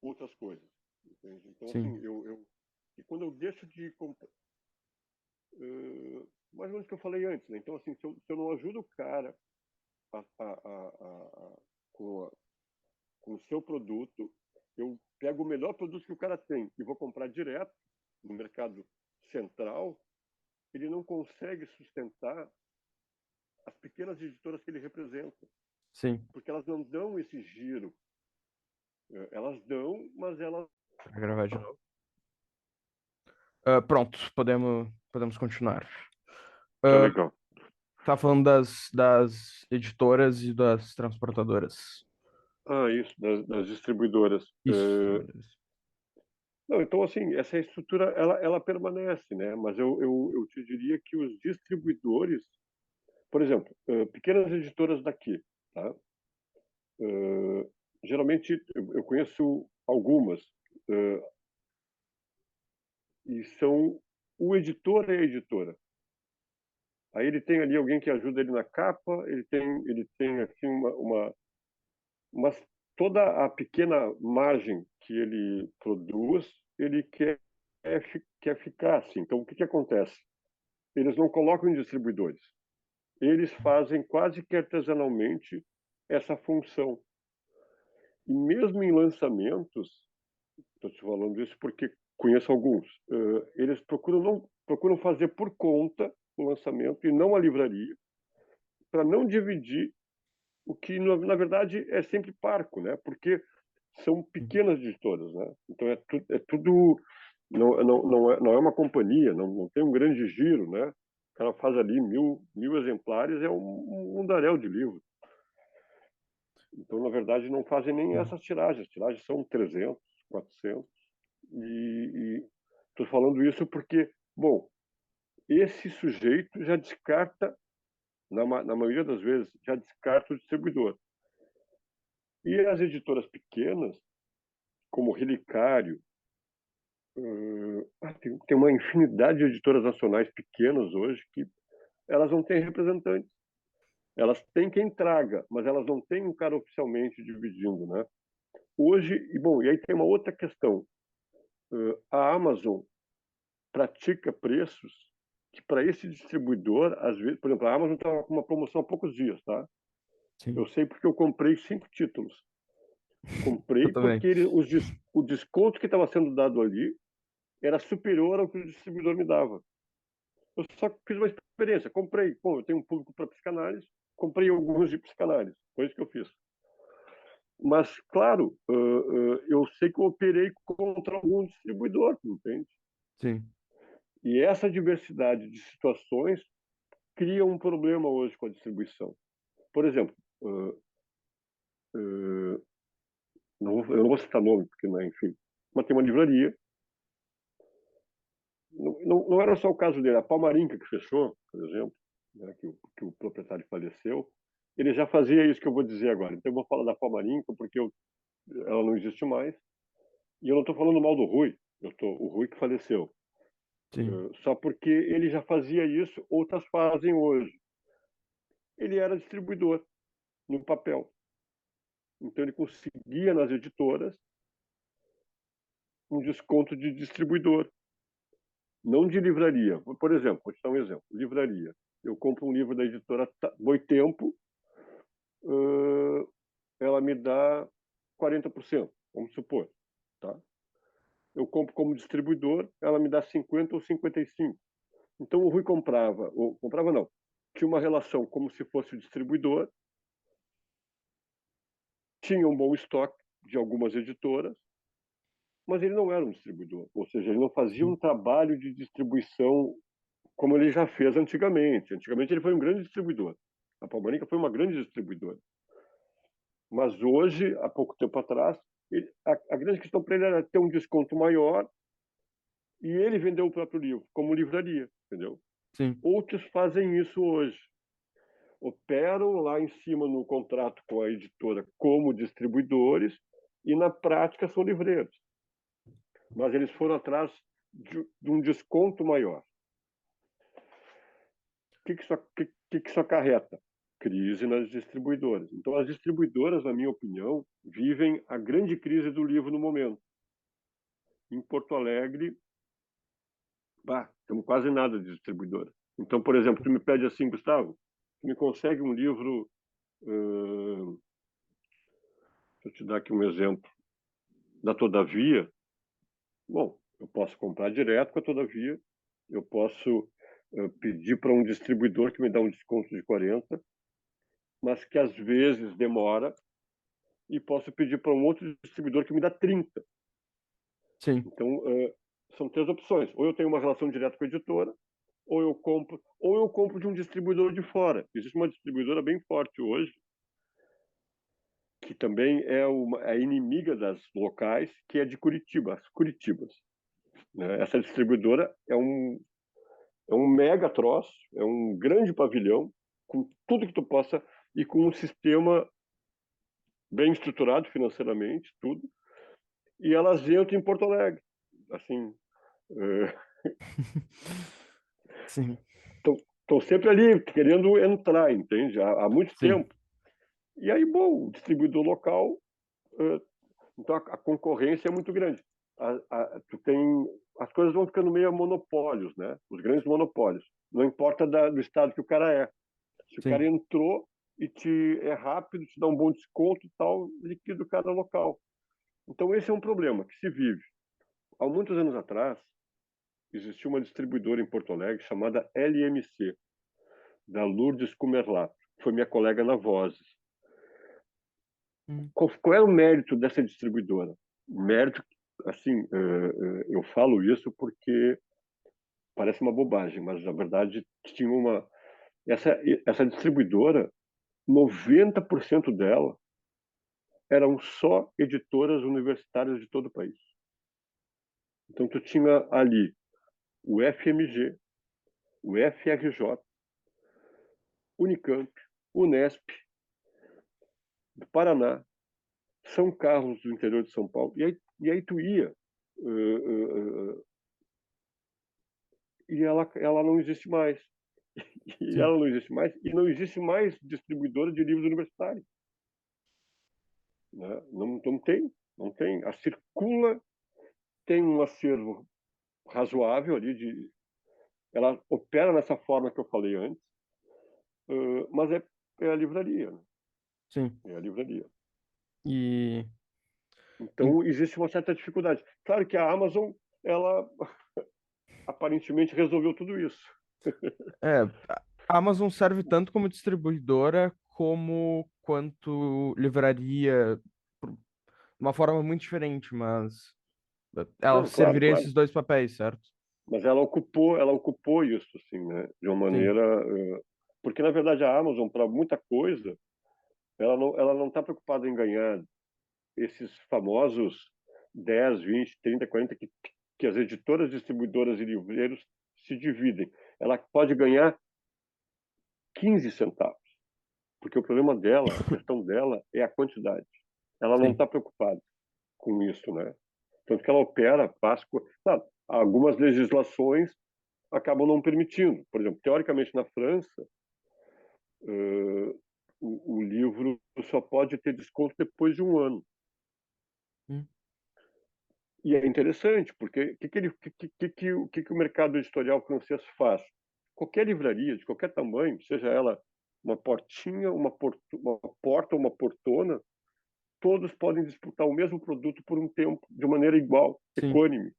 outras coisas, entende? Então, assim, Sim, e quando eu deixo de comprar, mais ou menos o que eu falei antes, né? Então, assim, se eu não ajudo o cara a, a, a, com, com o seu produto, eu pego o melhor produto que o cara tem e vou comprar direto no mercado central, ele não consegue sustentar as pequenas editoras que ele representa, sim. porque elas não dão esse giro. Elas dão, mas elas... Para gravar de novo. Pronto, podemos continuar. Tá Ah, legal. tá falando das editoras e das transportadoras. Ah, isso, das distribuidoras. Isso. Não, então, assim, essa estrutura, ela permanece, né? Mas eu te diria que os distribuidores, por exemplo, pequenas editoras daqui, tá? Geralmente, eu conheço algumas, e são o editor e a editora. Aí ele tem ali alguém que ajuda ele na capa, ele tem assim, mas toda a pequena margem que ele produz, ele quer ficar assim. Então, o que acontece? Eles não colocam em distribuidores. Eles fazem quase que artesanalmente essa função. E mesmo em lançamentos, estou te falando isso porque conheço alguns, eles procuram fazer por conta o lançamento e não a livraria, para não dividir o que, na verdade, é sempre parco, né? Porque são pequenas editoras, né? Então é tudo não é uma companhia, não tem um grande giro, né? O cara faz ali mil exemplares, é um mundaréu de livro. Então, na verdade, não fazem nem Sim. essas tiragens. As tiragens são 300, 400. E estou falando isso porque, bom, esse sujeito já descarta, na maioria das vezes, já descarta o distribuidor. E as editoras pequenas, como Relicário, tem uma infinidade de editoras nacionais pequenas hoje que elas não têm representantes. Elas têm quem traga, mas elas não têm um cara oficialmente dividindo, né? Hoje, e aí tem uma outra questão. A Amazon pratica preços que para esse distribuidor, às vezes, por exemplo, a Amazon estava com uma promoção há poucos dias, tá? Eu Sim. sei porque eu comprei 5 títulos. Eu Comprei também. porque o desconto que estava sendo dado ali era superior ao que o distribuidor me dava. Eu só fiz uma experiência, comprei. Bom, eu tenho um público para psicanálise, comprei alguns de psicanálise. Foi isso que eu fiz. Mas, claro, eu sei que eu operei contra algum distribuidor, entende? Sim. E essa diversidade de situações cria um problema hoje com a distribuição. Por exemplo, eu não vou citar nome, porque, né, enfim, mas tem uma livraria. Não era só o caso dele, a Palmarinca que fechou, por exemplo, né, que o proprietário faleceu, ele já fazia isso que eu vou dizer agora. Então eu vou falar da Palmarinca porque ela não existe mais. E eu não estou falando mal do Rui, o Rui que faleceu. Sim. Só porque ele já fazia isso, outras fazem hoje. Ele era distribuidor no papel. Então ele conseguia nas editoras um desconto de distribuidor, não de livraria. Por exemplo, vou te dar um exemplo. Livraria. Eu compro um livro da editora Boitempo, ela me dá 40%, vamos supor. Tá? Eu compro como distribuidor, ela me dá 50 ou 55. Então o Rui comprava não, tinha uma relação como se fosse o distribuidor, tinha um bom estoque de algumas editoras, mas ele não era um distribuidor, ou seja, ele não fazia um Sim. trabalho de distribuição como ele já fez antigamente. Antigamente ele foi um grande distribuidor. A Palmanica foi uma grande distribuidora. Mas hoje, há pouco tempo atrás, a grande questão para ele era ter um desconto maior e ele vendeu o próprio livro, como livraria, entendeu? Sim, Outros fazem isso hoje. Operam lá em cima no contrato com a editora como distribuidores e, na prática, são livreiros. Mas eles foram atrás de um desconto maior. O que isso acarreta? Crise nas distribuidoras. Então, as distribuidoras, na minha opinião, vivem a grande crise do livro no momento. Em Porto Alegre, temos quase nada de distribuidora. Então, por exemplo, tu me pede assim, Gustavo, tu me consegue um livro. Deixa eu te dar aqui um exemplo. Da Todavia. Bom, eu posso comprar direto com a Todavia. Eu posso pedir para um distribuidor que me dá um desconto de 40, mas que às vezes demora, e posso pedir para um outro distribuidor que me dá 30. sim, Então, são três opções. Ou eu tenho uma relação direta com a editora, ou eu compro de um distribuidor de fora. Existe uma distribuidora bem forte hoje, que também é inimiga das locais, que é de Curitiba, as Curitibas. Né? Essa distribuidora é um mega troço, é um grande pavilhão, com tudo que tu possa, e com um sistema bem estruturado financeiramente, tudo, e elas entram em Porto Alegre. Assim, sim, estão sempre ali querendo entrar, entende? Há muito sim, tempo. E aí, bom, o distribuidor local, então a concorrência é muito grande. Tu tem, as coisas vão ficando meio a monopólios, né? Os grandes monopólios. Não importa do estado que o cara é. Se o cara sim, entrou e é rápido, te dá um bom desconto e tal, liquida o cara local. Então esse é um problema que se vive. Há muitos anos atrás, existia uma distribuidora em Porto Alegre chamada LMC, da Lourdes Kumerlato, que foi minha colega na Vozes. hum, Qual é o mérito dessa distribuidora? O mérito, assim, eu falo isso porque parece uma bobagem, mas na verdade tinha uma. Essa distribuidora, 90% dela eram só editoras universitárias de todo o país. Então tu tinha ali o FMG, o FRJ, Unicamp, Unesp, do Paraná, São Carlos do interior de São Paulo. E aí tu ia, e ela não existe mais. E sim, ela não existe mais, e não existe mais distribuidora de livros universitários. Né? Não tem, não tem. A Circula tem um acervo razoável ali, ela opera nessa forma que eu falei antes, mas é a livraria. Né? sim. É a livraria. E, em- Então, existe uma certa dificuldade. Claro que a Amazon, ela aparentemente resolveu tudo isso. a Amazon serve tanto como distribuidora como quanto livraria, de uma forma muito diferente, mas ela Não, claro, serviria claro. esses dois papéis, certo? Mas ela ocupou isso, assim, né? De uma Sim, maneira... Porque, na verdade, a Amazon, para muita coisa, ela não está preocupada em ganhar esses famosos 10, 20, 30, 40 que as editoras, distribuidoras e livreiros se dividem. Ela pode ganhar 15 centavos, porque o problema dela, a questão dela é a quantidade. Ela não sim, está preocupada com isso, né? Tanto que ela opera Páscoa. Claro, algumas legislações acabam não permitindo. Por exemplo, teoricamente na França, o livro só pode ter desconto depois de um ano. hum, E é interessante, porque o que o mercado editorial francês faz? Qualquer livraria, de qualquer tamanho, seja ela uma portinha, uma porta ou uma portona, todos podem disputar o mesmo produto por um tempo, de maneira igual, sim, equânime.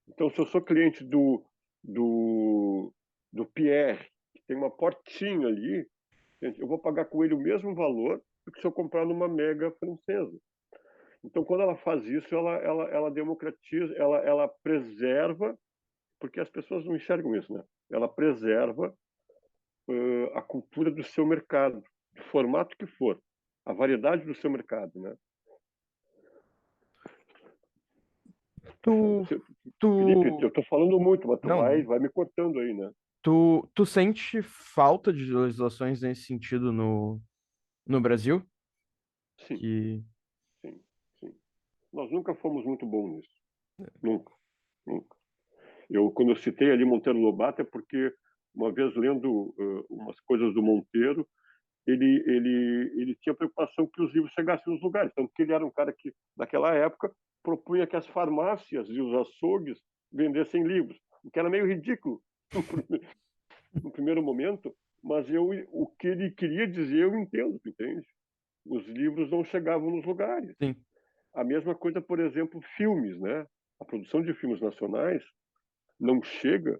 Então, se eu sou cliente do, do Pierre, que tem uma portinha ali, eu vou pagar com ele o mesmo valor do que se eu comprar numa mega francesa. Então, quando ela faz isso, ela democratiza, ela preserva, porque as pessoas não enxergam isso, né? Ela preserva a cultura do seu mercado, do formato que for, a variedade do seu mercado, né? Tu, Felipe, tu, eu estou falando muito, mas tu não, vai me cortando aí, né? tu sente falta de legislações nesse sentido no Brasil? Sim, Que, sim, sim. Nós nunca fomos muito bons nisso. Nunca, nunca. Quando eu citei ali Monteiro Lobato, é porque uma vez lendo umas coisas do Monteiro, ele tinha preocupação que os livros chegassem nos lugares. Tanto que ele era um cara que, naquela época, propunha que as farmácias e os açougues vendessem livros, o que era meio ridículo no primeiro momento, mas o que ele queria dizer eu entendo, entende? Os livros não chegavam nos lugares. sim, A mesma coisa, por exemplo, filmes, né? A produção de filmes nacionais não chega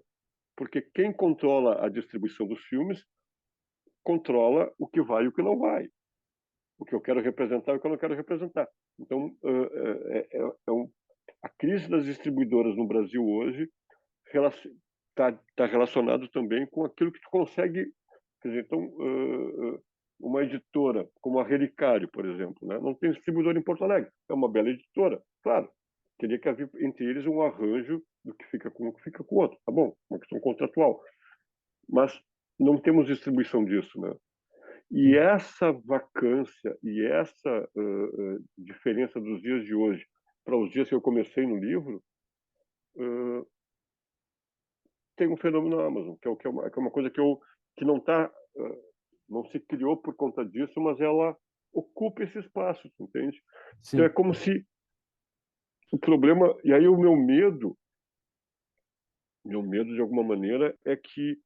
porque quem controla a distribuição dos filmes controla o que vai e o que não vai, o que eu quero representar e o que eu não quero representar. Então, a crise das distribuidoras no Brasil hoje está relacionado também com aquilo que tu consegue. Quer dizer, então, uma editora como a Relicário, por exemplo, né, não tem distribuidor em Porto Alegre. É uma bela editora, claro. Teria que haver entre eles um arranjo do que fica com um, que fica com o outro. Tá bom, uma questão contratual. Mas não temos distribuição disso, né? E sim, essa vacância e essa diferença dos dias de hoje para os dias que eu comecei no livro, uh, tem um fenômeno na Amazon, que é uma coisa que não tá, não se criou por conta disso, mas ela ocupa esse espaço, entende? Então é sim, como se o problema, e aí o meu medo de alguma maneira é que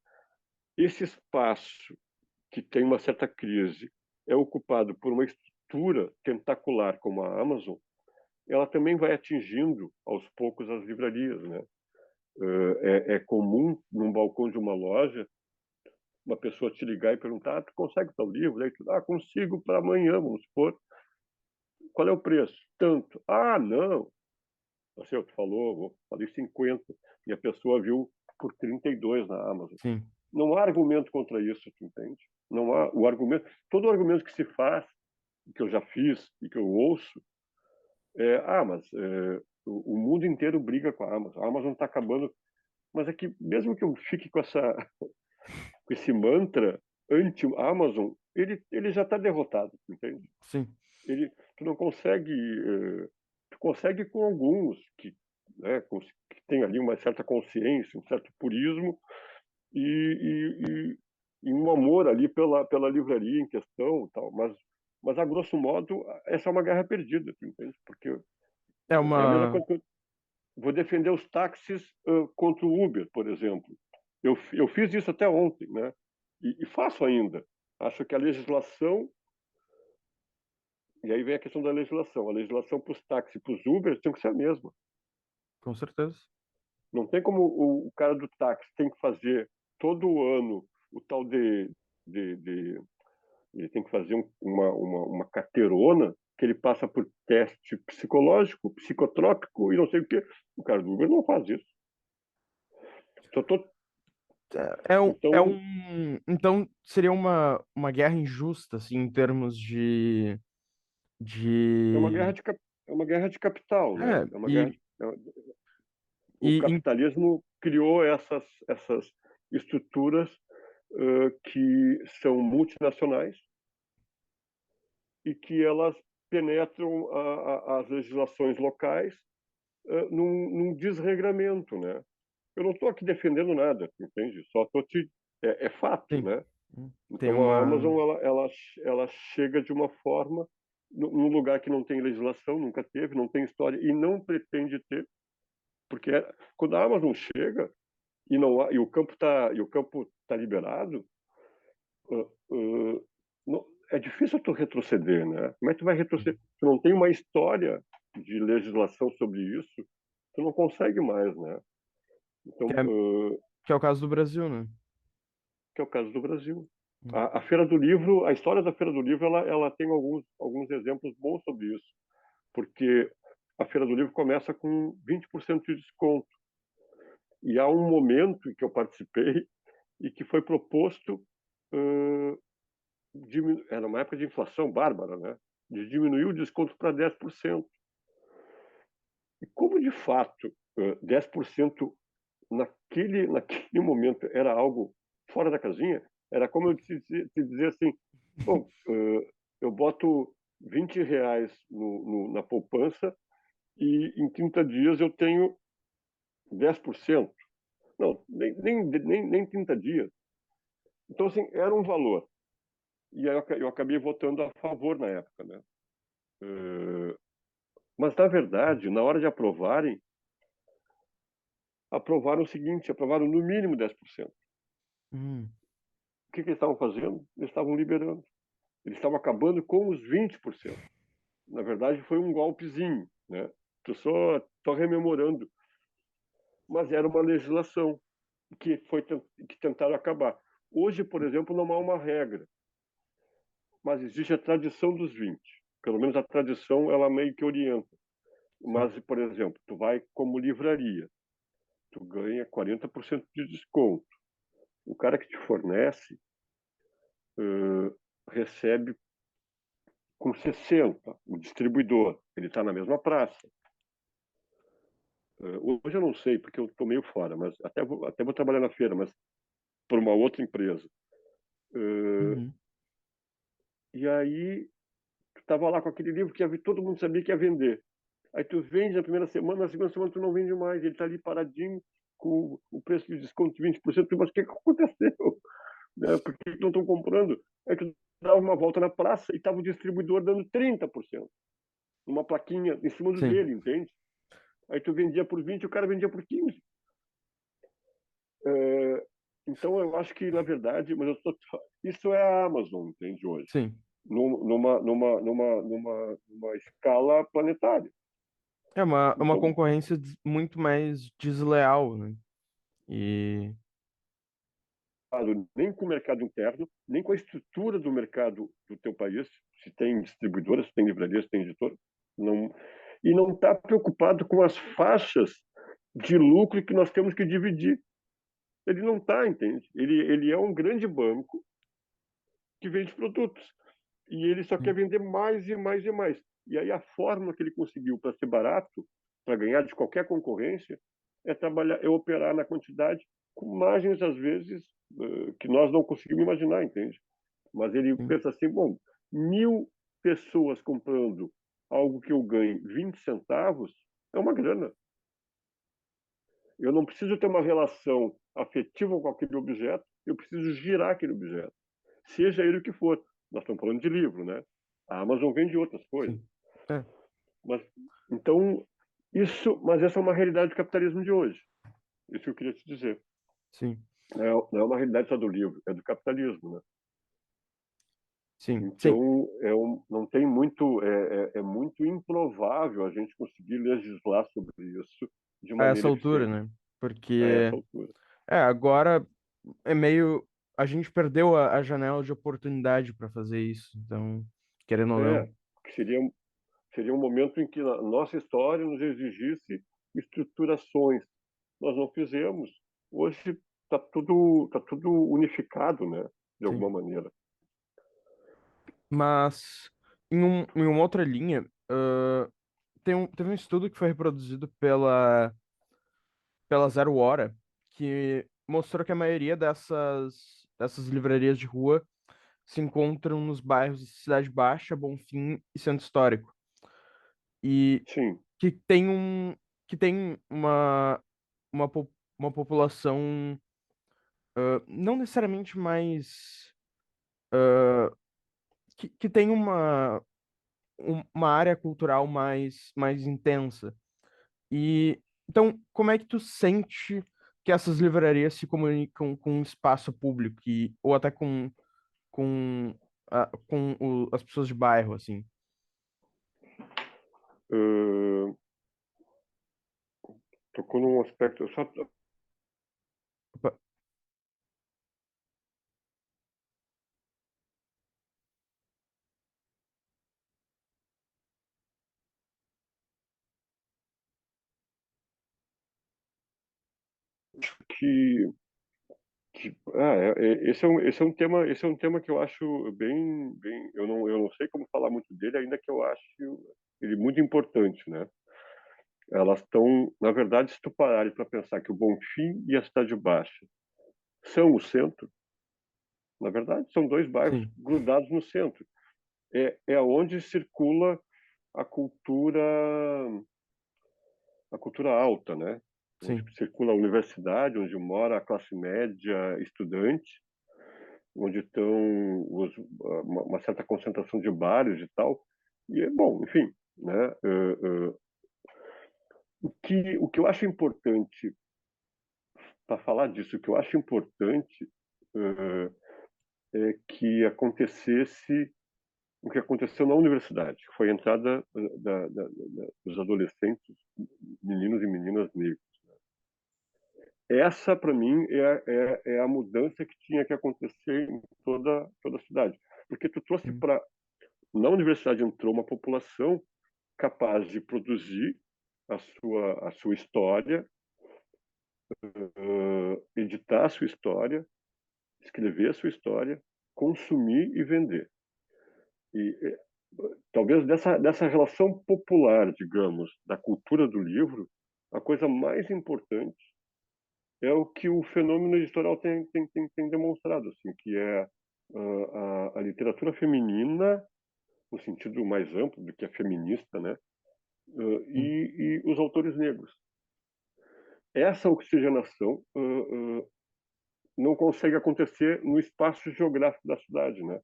esse espaço que tem uma certa crise é ocupado por uma estrutura tentacular como a Amazon, ela também vai atingindo aos poucos as livrarias, né? É comum num balcão de uma loja uma pessoa te ligar e perguntar: tu consegue tal livro? Aí tu, consigo para amanhã, vamos supor. Qual é o preço? Tanto. Não. Assim, tu falou, falei 50 e a pessoa viu por 32 na Amazon. sim, Não há argumento contra isso, tu entende? Não há o argumento, todo o argumento que se faz, que eu já fiz e que eu ouço, mas o mundo inteiro briga com a Amazon. A Amazon está acabando. Mas é que, mesmo que eu fique com esse mantra anti-Amazon, ele já está derrotado, entende? sim. Tu não consegue. Tu consegue com alguns né, que têm ali uma certa consciência, um certo purismo e um amor ali pela livraria em questão, tal. Mas a grosso modo, essa é uma guerra perdida, tu entende? Porque É é a mesma uma, coisa que eu vou defender os táxis contra o Uber, por exemplo. Eu fiz isso até ontem, né? E faço ainda. Acho que a legislação, e aí vem a questão da legislação, a legislação para os táxis e para os Uber tem que ser a mesma. com certeza. Não tem como o cara do táxi tem que fazer todo ano o tal de ele tem que fazer uma carteirona que ele passa por teste psicológico, psicotrópico e não sei o quê. O cara do Uber não faz isso. Só tô, então, Então seria uma guerra injusta, assim, em termos é uma de, é uma guerra de capital, né? é, É uma guerra o e, capitalismo criou essas estruturas que são multinacionais e que elas penetram as legislações locais num desregramento, né? Eu não estou aqui defendendo nada, entende? Só estou te é fato, sim, né? tem Então a uma, Amazon ela chega de uma forma num lugar que não tem legislação, nunca teve, não tem história e não pretende ter, porque quando a Amazon chega e não há, e o campo tá liberado, uh, uh, é difícil tu retroceder, né? Como é que tu vai retroceder? Tu não tem uma história de legislação sobre isso, tu não consegue mais, né? Então, que é, que é o caso do Brasil, né? que é o caso do Brasil. A Feira do Livro, a história da Feira do Livro, ela tem alguns exemplos bons sobre isso, porque a Feira do Livro começa com 20% de desconto. E há um momento em que eu participei e que foi proposto, era uma época de inflação bárbara, né? De diminuir o desconto para 10%. E como, de fato, 10% naquele momento era algo fora da casinha, era como eu te dizer assim, bom, eu boto R$ 20 na poupança e em 30 dias eu tenho 10%. Não, nem 30 dias. Então, assim, era um valor. E aí eu acabei votando a favor na época, né? Mas, na verdade, na hora de aprovarem, aprovaram o seguinte, aprovaram no mínimo 10%. Hum, O que eles estavam fazendo? Eles estavam liberando. Eles estavam acabando com os 20%. Na verdade, foi um golpezinho, né? Estou só tô rememorando. Mas era uma legislação que tentaram acabar. Hoje, por exemplo, não há uma regra, mas existe a tradição dos 20. Pelo menos a tradição, ela meio que orienta. sim. Mas, por exemplo, tu vai como livraria, tu ganha 40% de desconto. O cara que te fornece recebe com 60%, o distribuidor. Ele está na mesma praça. Hoje eu não sei, porque eu estou meio fora, mas até vou trabalhar na feira, mas por uma outra empresa. Uhum, E aí, tu estava lá com aquele livro que todo mundo sabia que ia vender. Aí tu vende na primeira semana, na segunda semana tu não vende mais. Ele está ali paradinho com o preço de desconto de 20%. Mas o que aconteceu? Né? Por que não estão comprando? Aí tu dava uma volta na praça e estava o distribuidor dando 30%. Uma plaquinha em cima do sim, dele, entende? Aí tu vendia por 20 e o cara vendia por 15. É, então eu acho que, na verdade, isso é a Amazon, entende, hoje? sim. Numa escala planetária. É uma Então, concorrência muito mais desleal, né? E claro, nem com o mercado interno, nem com a estrutura do mercado do teu país, se tem distribuidoras, se tem livrarias, se tem editoras, não, e não está preocupado com as faixas de lucro que nós temos que dividir. Ele não está, entende? Ele é um grande banco que vende produtos. E ele só quer sim, vender mais e mais e mais. E aí a fórmula que ele conseguiu para ser barato, para ganhar de qualquer concorrência, é trabalhar, é operar na quantidade com margens, às vezes, que nós não conseguimos imaginar, entende? Mas ele sim, pensa assim, bom, 1.000 pessoas comprando algo que eu ganhe 20 centavos, é uma grana. Eu não preciso ter uma relação afetiva com aquele objeto, eu preciso girar aquele objeto, seja ele o que for. Nós estamos falando de livro, né? A Amazon vende outras coisas. sim. É, Mas, então, mas essa é uma realidade do capitalismo de hoje. Isso que eu queria te dizer. sim, Não é uma realidade só do livro, é do capitalismo, né? sim, sim. Então, não tem muito, é muito improvável a gente conseguir legislar sobre isso de A essa maneira altura, eficiente né? a essa Porque, altura. agora é meio. A gente perdeu a janela de oportunidade para fazer isso. Então, querendo ou É, não. que seria um momento em que a nossa história nos exigisse estruturações. Nós não fizemos. Hoje tá tudo unificado, né? De Sim. alguma maneira. Mas, em uma outra linha, teve um estudo que foi reproduzido pela Zero Hora que mostrou que a maioria dessas livrarias de rua se encontram nos bairros de Cidade Baixa, Bonfim e Centro Histórico. E Sim. que tem que tem uma população não necessariamente mais que tem uma área cultural mais intensa. E então, como é que tu sente que essas livrarias se comunicam com o espaço público ou até com as pessoas de bairro, assim? Uh, tocou num aspecto. Opa, esse é um tema que eu acho eu não sei como falar muito dele, ainda que eu acho ele muito importante, né? Elas estão, na verdade, se tu parares para pensar que o Bonfim e a Cidade Baixa são o centro, na verdade, são dois bairros Sim, grudados no centro. É onde circula a cultura, a cultura alta, né? Onde sim, circula a universidade, onde mora a classe média estudante, onde estão uma certa concentração de bares e tal. E é bom, enfim, né? O que eu acho importante para falar disso, o que eu acho importante é que acontecesse o que aconteceu na universidade, que foi a entrada dos adolescentes, meninos e meninas negros. Essa, para mim, é a mudança que tinha que acontecer em toda a cidade. Porque tu trouxe sim, para... Na universidade entrou uma população capaz de produzir a sua história, editar a sua história, escrever a sua história, consumir e vender. E talvez dessa relação popular, digamos, da cultura do livro, a coisa mais importante é o que o fenômeno editorial tem demonstrado, assim, que é a literatura feminina, no sentido mais amplo do que a feminista, né? sim, E os autores negros. Essa oxigenação não consegue acontecer no espaço geográfico da cidade, né?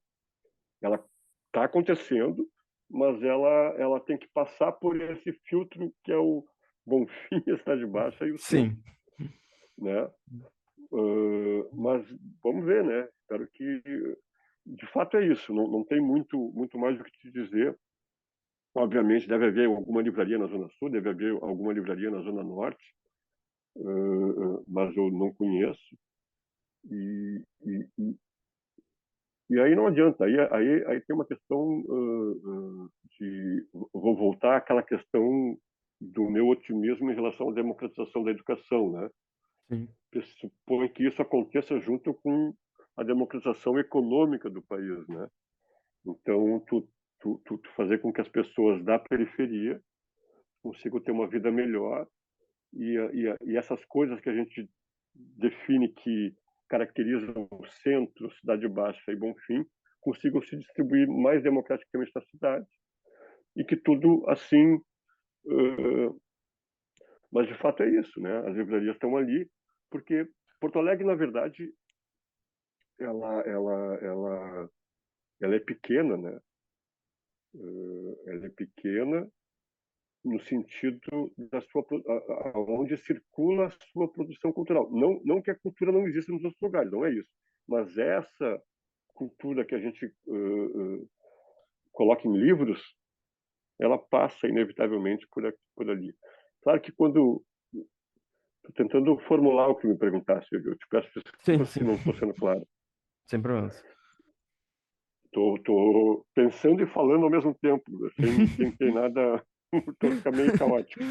Ela está acontecendo, mas ela tem que passar por esse filtro que é o Bonfim, a Cidade Baixa e o centro, sim, né? Mas vamos ver, né? Espero que de fato é isso. Não tem muito mais do que te dizer. Obviamente deve haver alguma livraria na Zona Sul, deve haver alguma livraria na Zona Norte, mas eu não conheço. E, e, e e aí não adianta. Aí tem uma questão de... Vou voltar àquela questão do meu otimismo em relação à democratização da educação, né? sim, Pressupõe que isso aconteça junto com a democratização econômica do país, né? Então, tu fazer com que as pessoas da periferia consigam ter uma vida melhor e essas coisas que a gente define que caracterizam o centro, Cidade Baixa e Bonfim, consigam se distribuir mais democraticamente na cidade e que tudo assim... mas de fato é isso, né? As livrarias estão ali porque Porto Alegre, na verdade, ela, ela, ela, ela é pequena, né? Ela é pequena no sentido da sua onde circula a sua produção cultural. Não que a cultura não exista nos outros lugares, não é isso. Mas essa cultura que a gente coloca em livros, ela passa inevitavelmente por ali. Claro que quando estou tentando formular o que me perguntasse, eu te peço sim, desculpas sim, se não estou sendo claro. sem problemas. Tô pensando e falando ao mesmo tempo, sem ter nada, tô ficando meio caótico.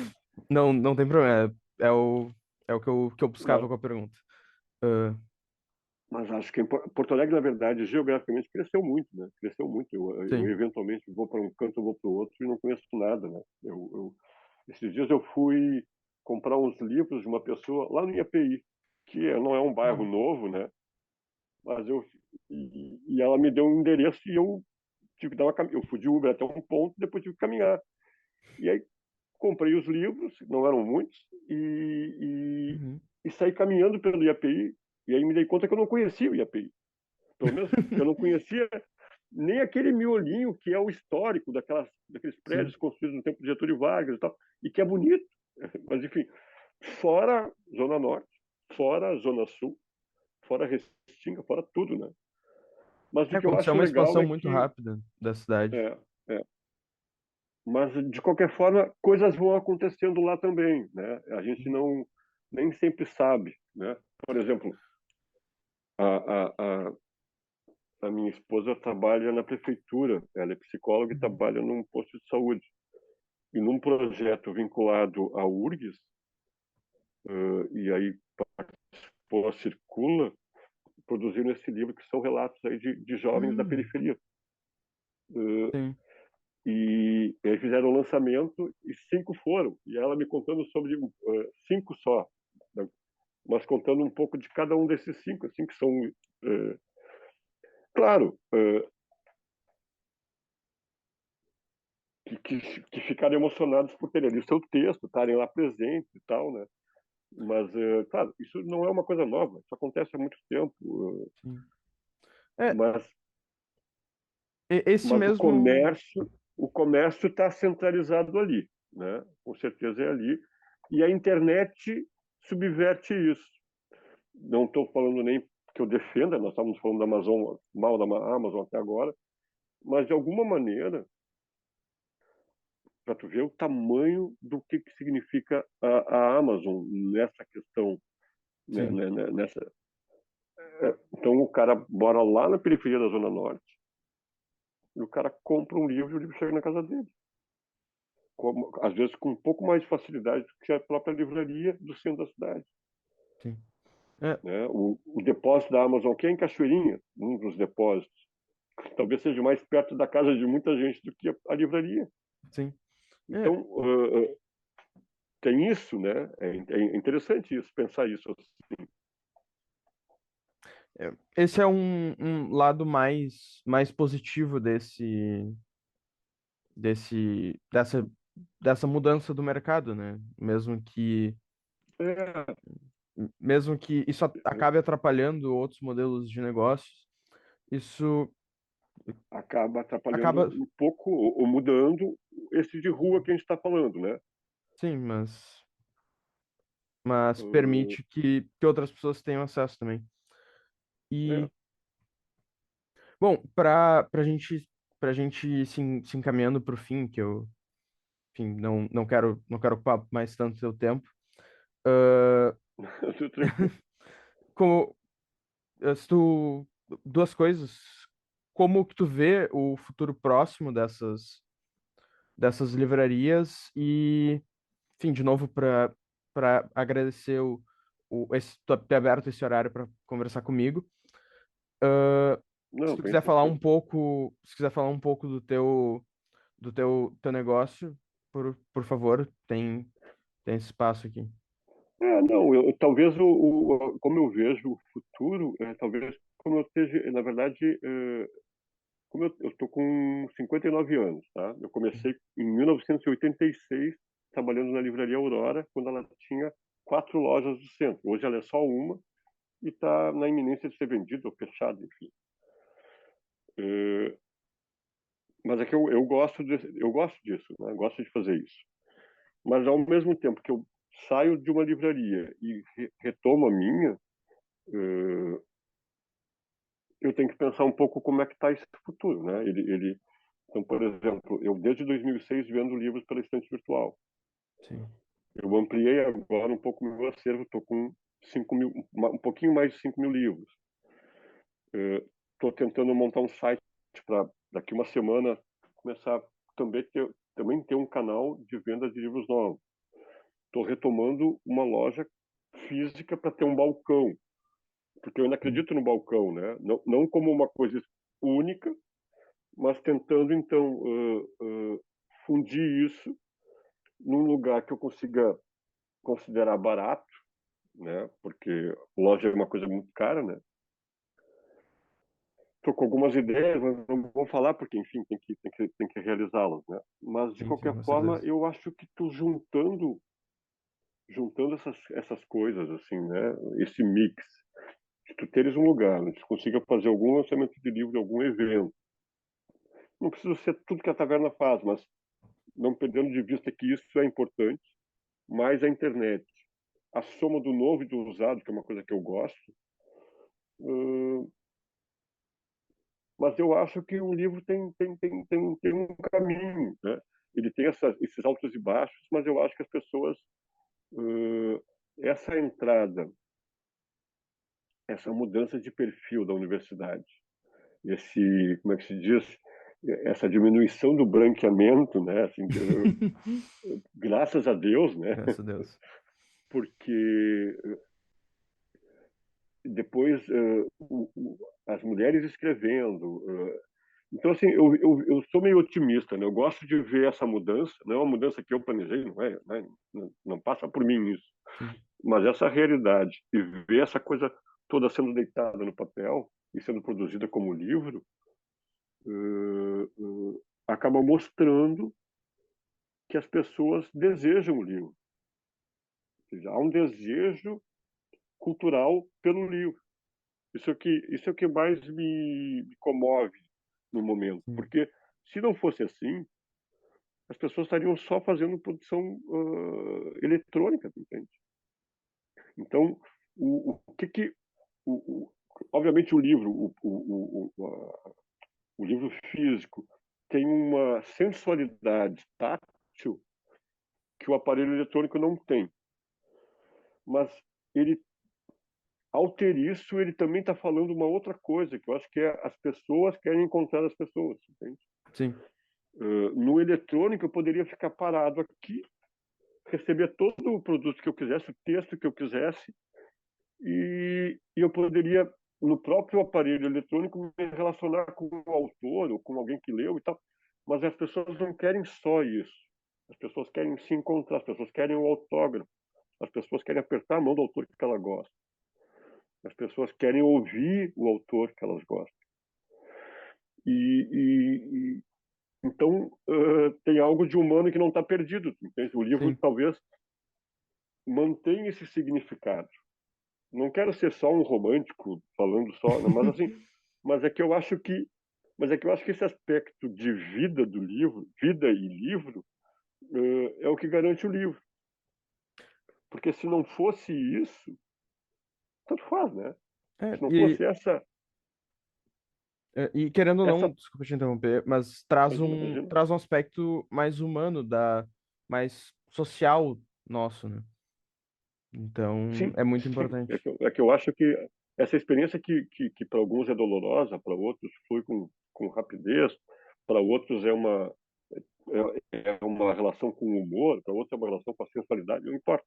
Não, não tem problema. É o que eu buscava Mas, com a pergunta. Ah, mas acho que Porto Alegre, na verdade, geograficamente cresceu muito, né? Cresceu muito. Eu sim. eventualmente vou para um canto, eu vou para o outro e não conheço nada, né? Esses dias eu fui comprar uns livros de uma pessoa lá no IAPI, que não é um bairro Hum. novo, né? Mas e ela me deu um endereço e eu tive que dar eu fui de Uber até um ponto, depois tive que caminhar. E aí comprei os livros, não eram muitos, Uhum. e saí caminhando pelo IAPI, e aí me dei conta que eu não conhecia o IAPI. Pelo menos eu não conhecia nem aquele miolinho que é o histórico daqueles Sim. prédios construídos no tempo de Getúlio Vargas e tal, e que é bonito. Mas, enfim, fora Zona Norte, fora Zona Sul, fora Restinga, fora tudo, né? Mas o É, que eu aconteceu acho uma legal expansão é muito que... rápida da cidade. É, é, mas, de qualquer forma, coisas vão acontecendo lá também, né? A gente não nem sempre sabe, né? Por exemplo, a, a, a, a minha esposa trabalha na prefeitura, ela é psicóloga e Uhum. trabalha num posto de saúde. E num projeto vinculado à URGS, e aí Circula, produziram esse livro, que são relatos aí de jovens da Hum, periferia. Uh, sim, e eles fizeram o lançamento e 5 foram. E ela me contando sobre 5 só, né? Mas contando um pouco de cada um desses 5, assim, que são... claro, que ficaram emocionados por terem ali o seu texto, estarem lá presentes e tal, né? Mas, claro, isso não é uma coisa nova, isso acontece há muito tempo, sim. É, mas, esse mas mesmo. o comércio está centralizado ali, né? Com certeza é ali. E a internet subverte isso. Não estou falando nem que eu defenda, nós estamos falando da Amazon, mal da Amazon até agora, mas de alguma maneira, para tu ver o tamanho do que significa a Amazon nessa questão, né, Sim, nessa. Então o cara mora lá na periferia da Zona Norte e o cara compra um livro e o livro chega na casa dele. Às vezes com um pouco mais de facilidade do que a própria livraria do centro da cidade. sim. É, Né? O depósito da Amazon aqui é em Cachoeirinha, um dos depósitos. Talvez seja mais perto da casa de muita gente do que a livraria. sim. É, Então, tem isso, né? É interessante isso, pensar isso. esse é um lado mais positivo dessa mudança do mercado, né? É, Mesmo que isso acabe atrapalhando outros modelos de negócios, isso acaba atrapalhando acaba, um pouco ou mudando esse de rua que a gente está falando, né? sim, mas Uh, permite que outras pessoas tenham acesso também. é. E, bom, pra gente se encaminhando para o fim, que eu, enfim, não quero ocupar mais tanto seu tempo. ah, como se tu, duas coisas, como que tu vê o futuro próximo dessas livrarias e, enfim, de novo para agradecer tu ter aberto esse horário para conversar comigo. Se Não, tu bem quiser falar um tranquilo. pouco, se quiser falar um pouco do teu negócio, por favor, tem esse espaço aqui. Não, talvez como eu vejo o futuro, talvez como eu esteja, na verdade, como eu estou com 59 anos, tá? Eu comecei em 1986 trabalhando na livraria Aurora, quando ela tinha 4 lojas do centro. Hoje ela é só uma e está na iminência de ser vendida ou fechada, enfim. Eh, mas é que eu gosto disso, né? Eu gosto de fazer isso. Mas ao mesmo tempo que eu saio de uma livraria e retomo a minha, eh, eu tenho que pensar um pouco como é que está esse futuro, né? Então, por exemplo, eu desde 2006 vendo livros pela estante virtual. Sim, Eu ampliei agora um pouco o meu acervo, estou com 5 mil, um pouquinho mais de 5 mil livros. Estou tentando montar um site para daqui uma semana começar também ter um canal de venda de livros novos. Estou retomando uma loja física para ter um balcão, porque eu ainda sim, acredito no balcão, né? Não como uma coisa única, mas tentando então fundir isso num lugar que eu consiga considerar barato, né? Porque loja é uma coisa muito cara, né? Estou com algumas ideias, mas não vou falar porque, enfim, tem que realizá-las, né? Mas de sim, sim, qualquer com forma, certeza. eu acho que tu juntando essas coisas assim, né? Esse mix, de tu teres um lugar onde tu consiga fazer algum lançamento de livro, algum evento. Não precisa ser tudo que a taverna faz, mas não perdendo de vista que isso é importante, mais a internet. A soma do novo e do usado, que é uma coisa que eu gosto, uh, mas eu acho que o livro tem um caminho, né? Ele tem esses altos e baixos, mas eu acho que as pessoas, uh, essa entrada, essa mudança de perfil da universidade, como é que se diz, essa diminuição do branqueamento, né? Assim, graças a Deus, né? Graças a Deus. Porque depois as mulheres escrevendo. Então, assim, eu sou meio otimista, né? Eu gosto de ver essa mudança. Não é uma mudança que eu planejei, não passa por mim isso. sim, Mas essa realidade e ver essa coisa toda sendo deitada no papel e sendo produzida como livro, acaba mostrando que as pessoas desejam o livro. Ou seja, há um desejo cultural pelo livro. Isso é o que mais me comove no momento. sim, Porque se não fosse assim, as pessoas estariam só fazendo produção eletrônica, entende? Então, o que que... O, o, obviamente o livro, o livro físico tem uma sensualidade tátil que o aparelho eletrônico não tem. Mas ele, ao ter isso, ele também está falando uma outra coisa, que eu acho que é as pessoas querem encontrar as pessoas, entende? sim, No eletrônico, eu poderia ficar parado aqui, receber todo o produto que eu quisesse, o texto que eu quisesse, e eu poderia, no próprio aparelho eletrônico, me relacionar com o autor ou com alguém que leu e tal. Mas as pessoas não querem só isso. As pessoas querem se encontrar, as pessoas querem o autógrafo, as pessoas querem apertar a mão do autor que ela gosta, as pessoas querem ouvir o autor que elas gostam. E então tem algo de humano que não está perdido. Entende? O livro sim. talvez mantenha esse significado. Não quero ser só um romântico falando só, né? Mas assim, mas é que eu acho que, mas é que eu acho que esse aspecto de vida do livro, vida e livro, é o que garante o livro. Porque se não fosse isso, tanto faz, né? É, Se não fosse e querendo ou essa, não, desculpa te interromper, mas traz imagina, imagina. traz um aspecto mais humano, mais social nosso, né? Então, Sim, é muito sim. importante. É que eu acho que essa experiência que para alguns é dolorosa, para outros flui com rapidez, para outros é uma relação com o humor, para outros é uma relação com a sensualidade, não importa.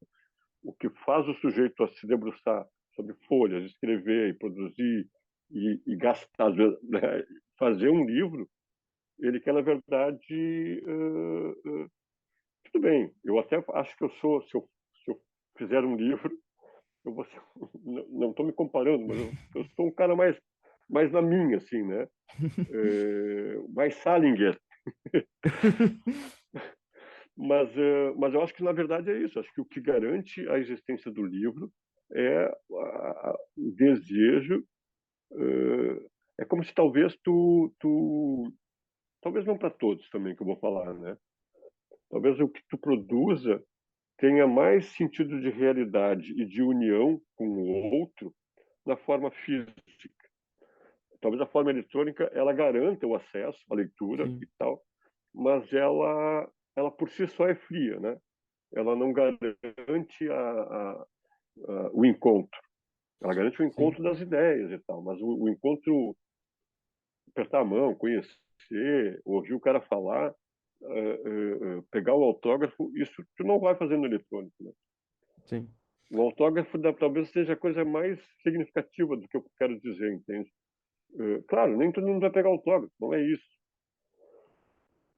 O que faz o sujeito a se debruçar sobre folhas, escrever e produzir e gastar, às vezes, né, fazer um livro, ele quer, na verdade, tudo bem. Eu até acho que eu sou, se eu fizer um livro, eu vou ser, não estou me comparando, mas eu sou um cara mais na minha, assim, né? Mais Salinger. Mas eu acho que, na verdade, é isso. Acho que o que garante a existência do livro é o desejo. É como se talvez talvez não para todos também que eu vou falar, né? Talvez o que tu produza tenha mais sentido de realidade e de união com o outro na forma física. Talvez a forma eletrônica ela garanta o acesso à leitura e Sim, tal, mas ela por si só é fria, né? Ela não garante o encontro. Ela garante o sim, encontro das ideias e tal, mas o encontro, apertar a mão, conhecer, ouvir o cara falar, pegar o autógrafo, isso tu não vai fazer no eletrônico, né? sim. O autógrafo talvez seja a coisa mais significativa do que eu quero dizer, entende? Claro, nem todo mundo vai pegar autógrafo, não é isso.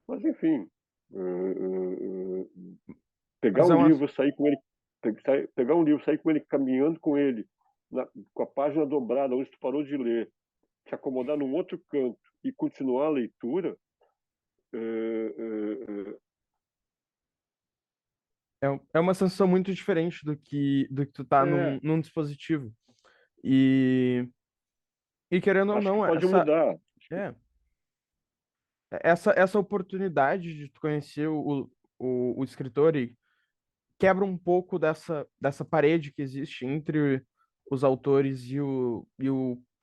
Mas, enfim, pegar Mas um é uma. livro, sair com ele, pegar um livro, sair com ele, caminhando com ele, com a página dobrada, onde tu parou de ler, te acomodar num outro canto e continuar a leitura, É uma sensação muito diferente do que tu tá é, num dispositivo. E, e querendo ou acho que não, pode mudar. é, essa oportunidade de tu conhecer o escritor e quebra um pouco dessa parede que existe entre os autores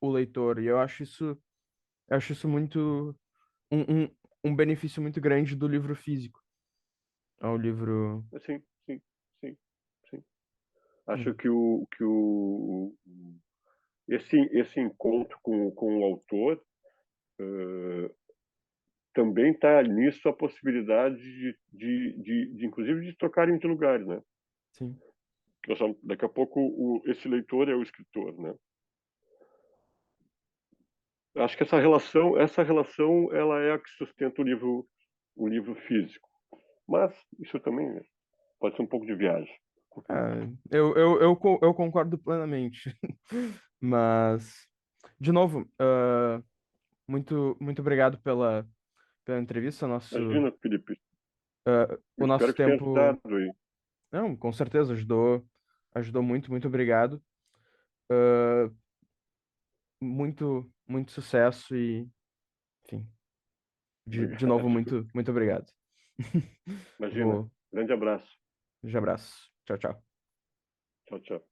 o leitor. E eu acho isso muito um benefício muito grande do livro físico ao livro. Sim, sim, sim, sim. Acho Hum, esse encontro com o autor também está nisso a possibilidade inclusive, de trocarem de lugares, né? sim, Daqui a pouco esse leitor é o escritor, né? Acho que essa relação, ela é a que sustenta o livro físico. Mas isso também pode ser um pouco de viagem. Eu concordo plenamente. Mas, de novo, muito obrigado pela entrevista. Imagina, Felipe, eu O espero nosso que tenha tempo, ajudado aí. não, com certeza ajudou muito obrigado. Ah, muito sucesso e, enfim, de novo, Obrigado. muito obrigado. Imagina. Vou, Grande abraço. de abraço. Tchau, tchau. Tchau, tchau.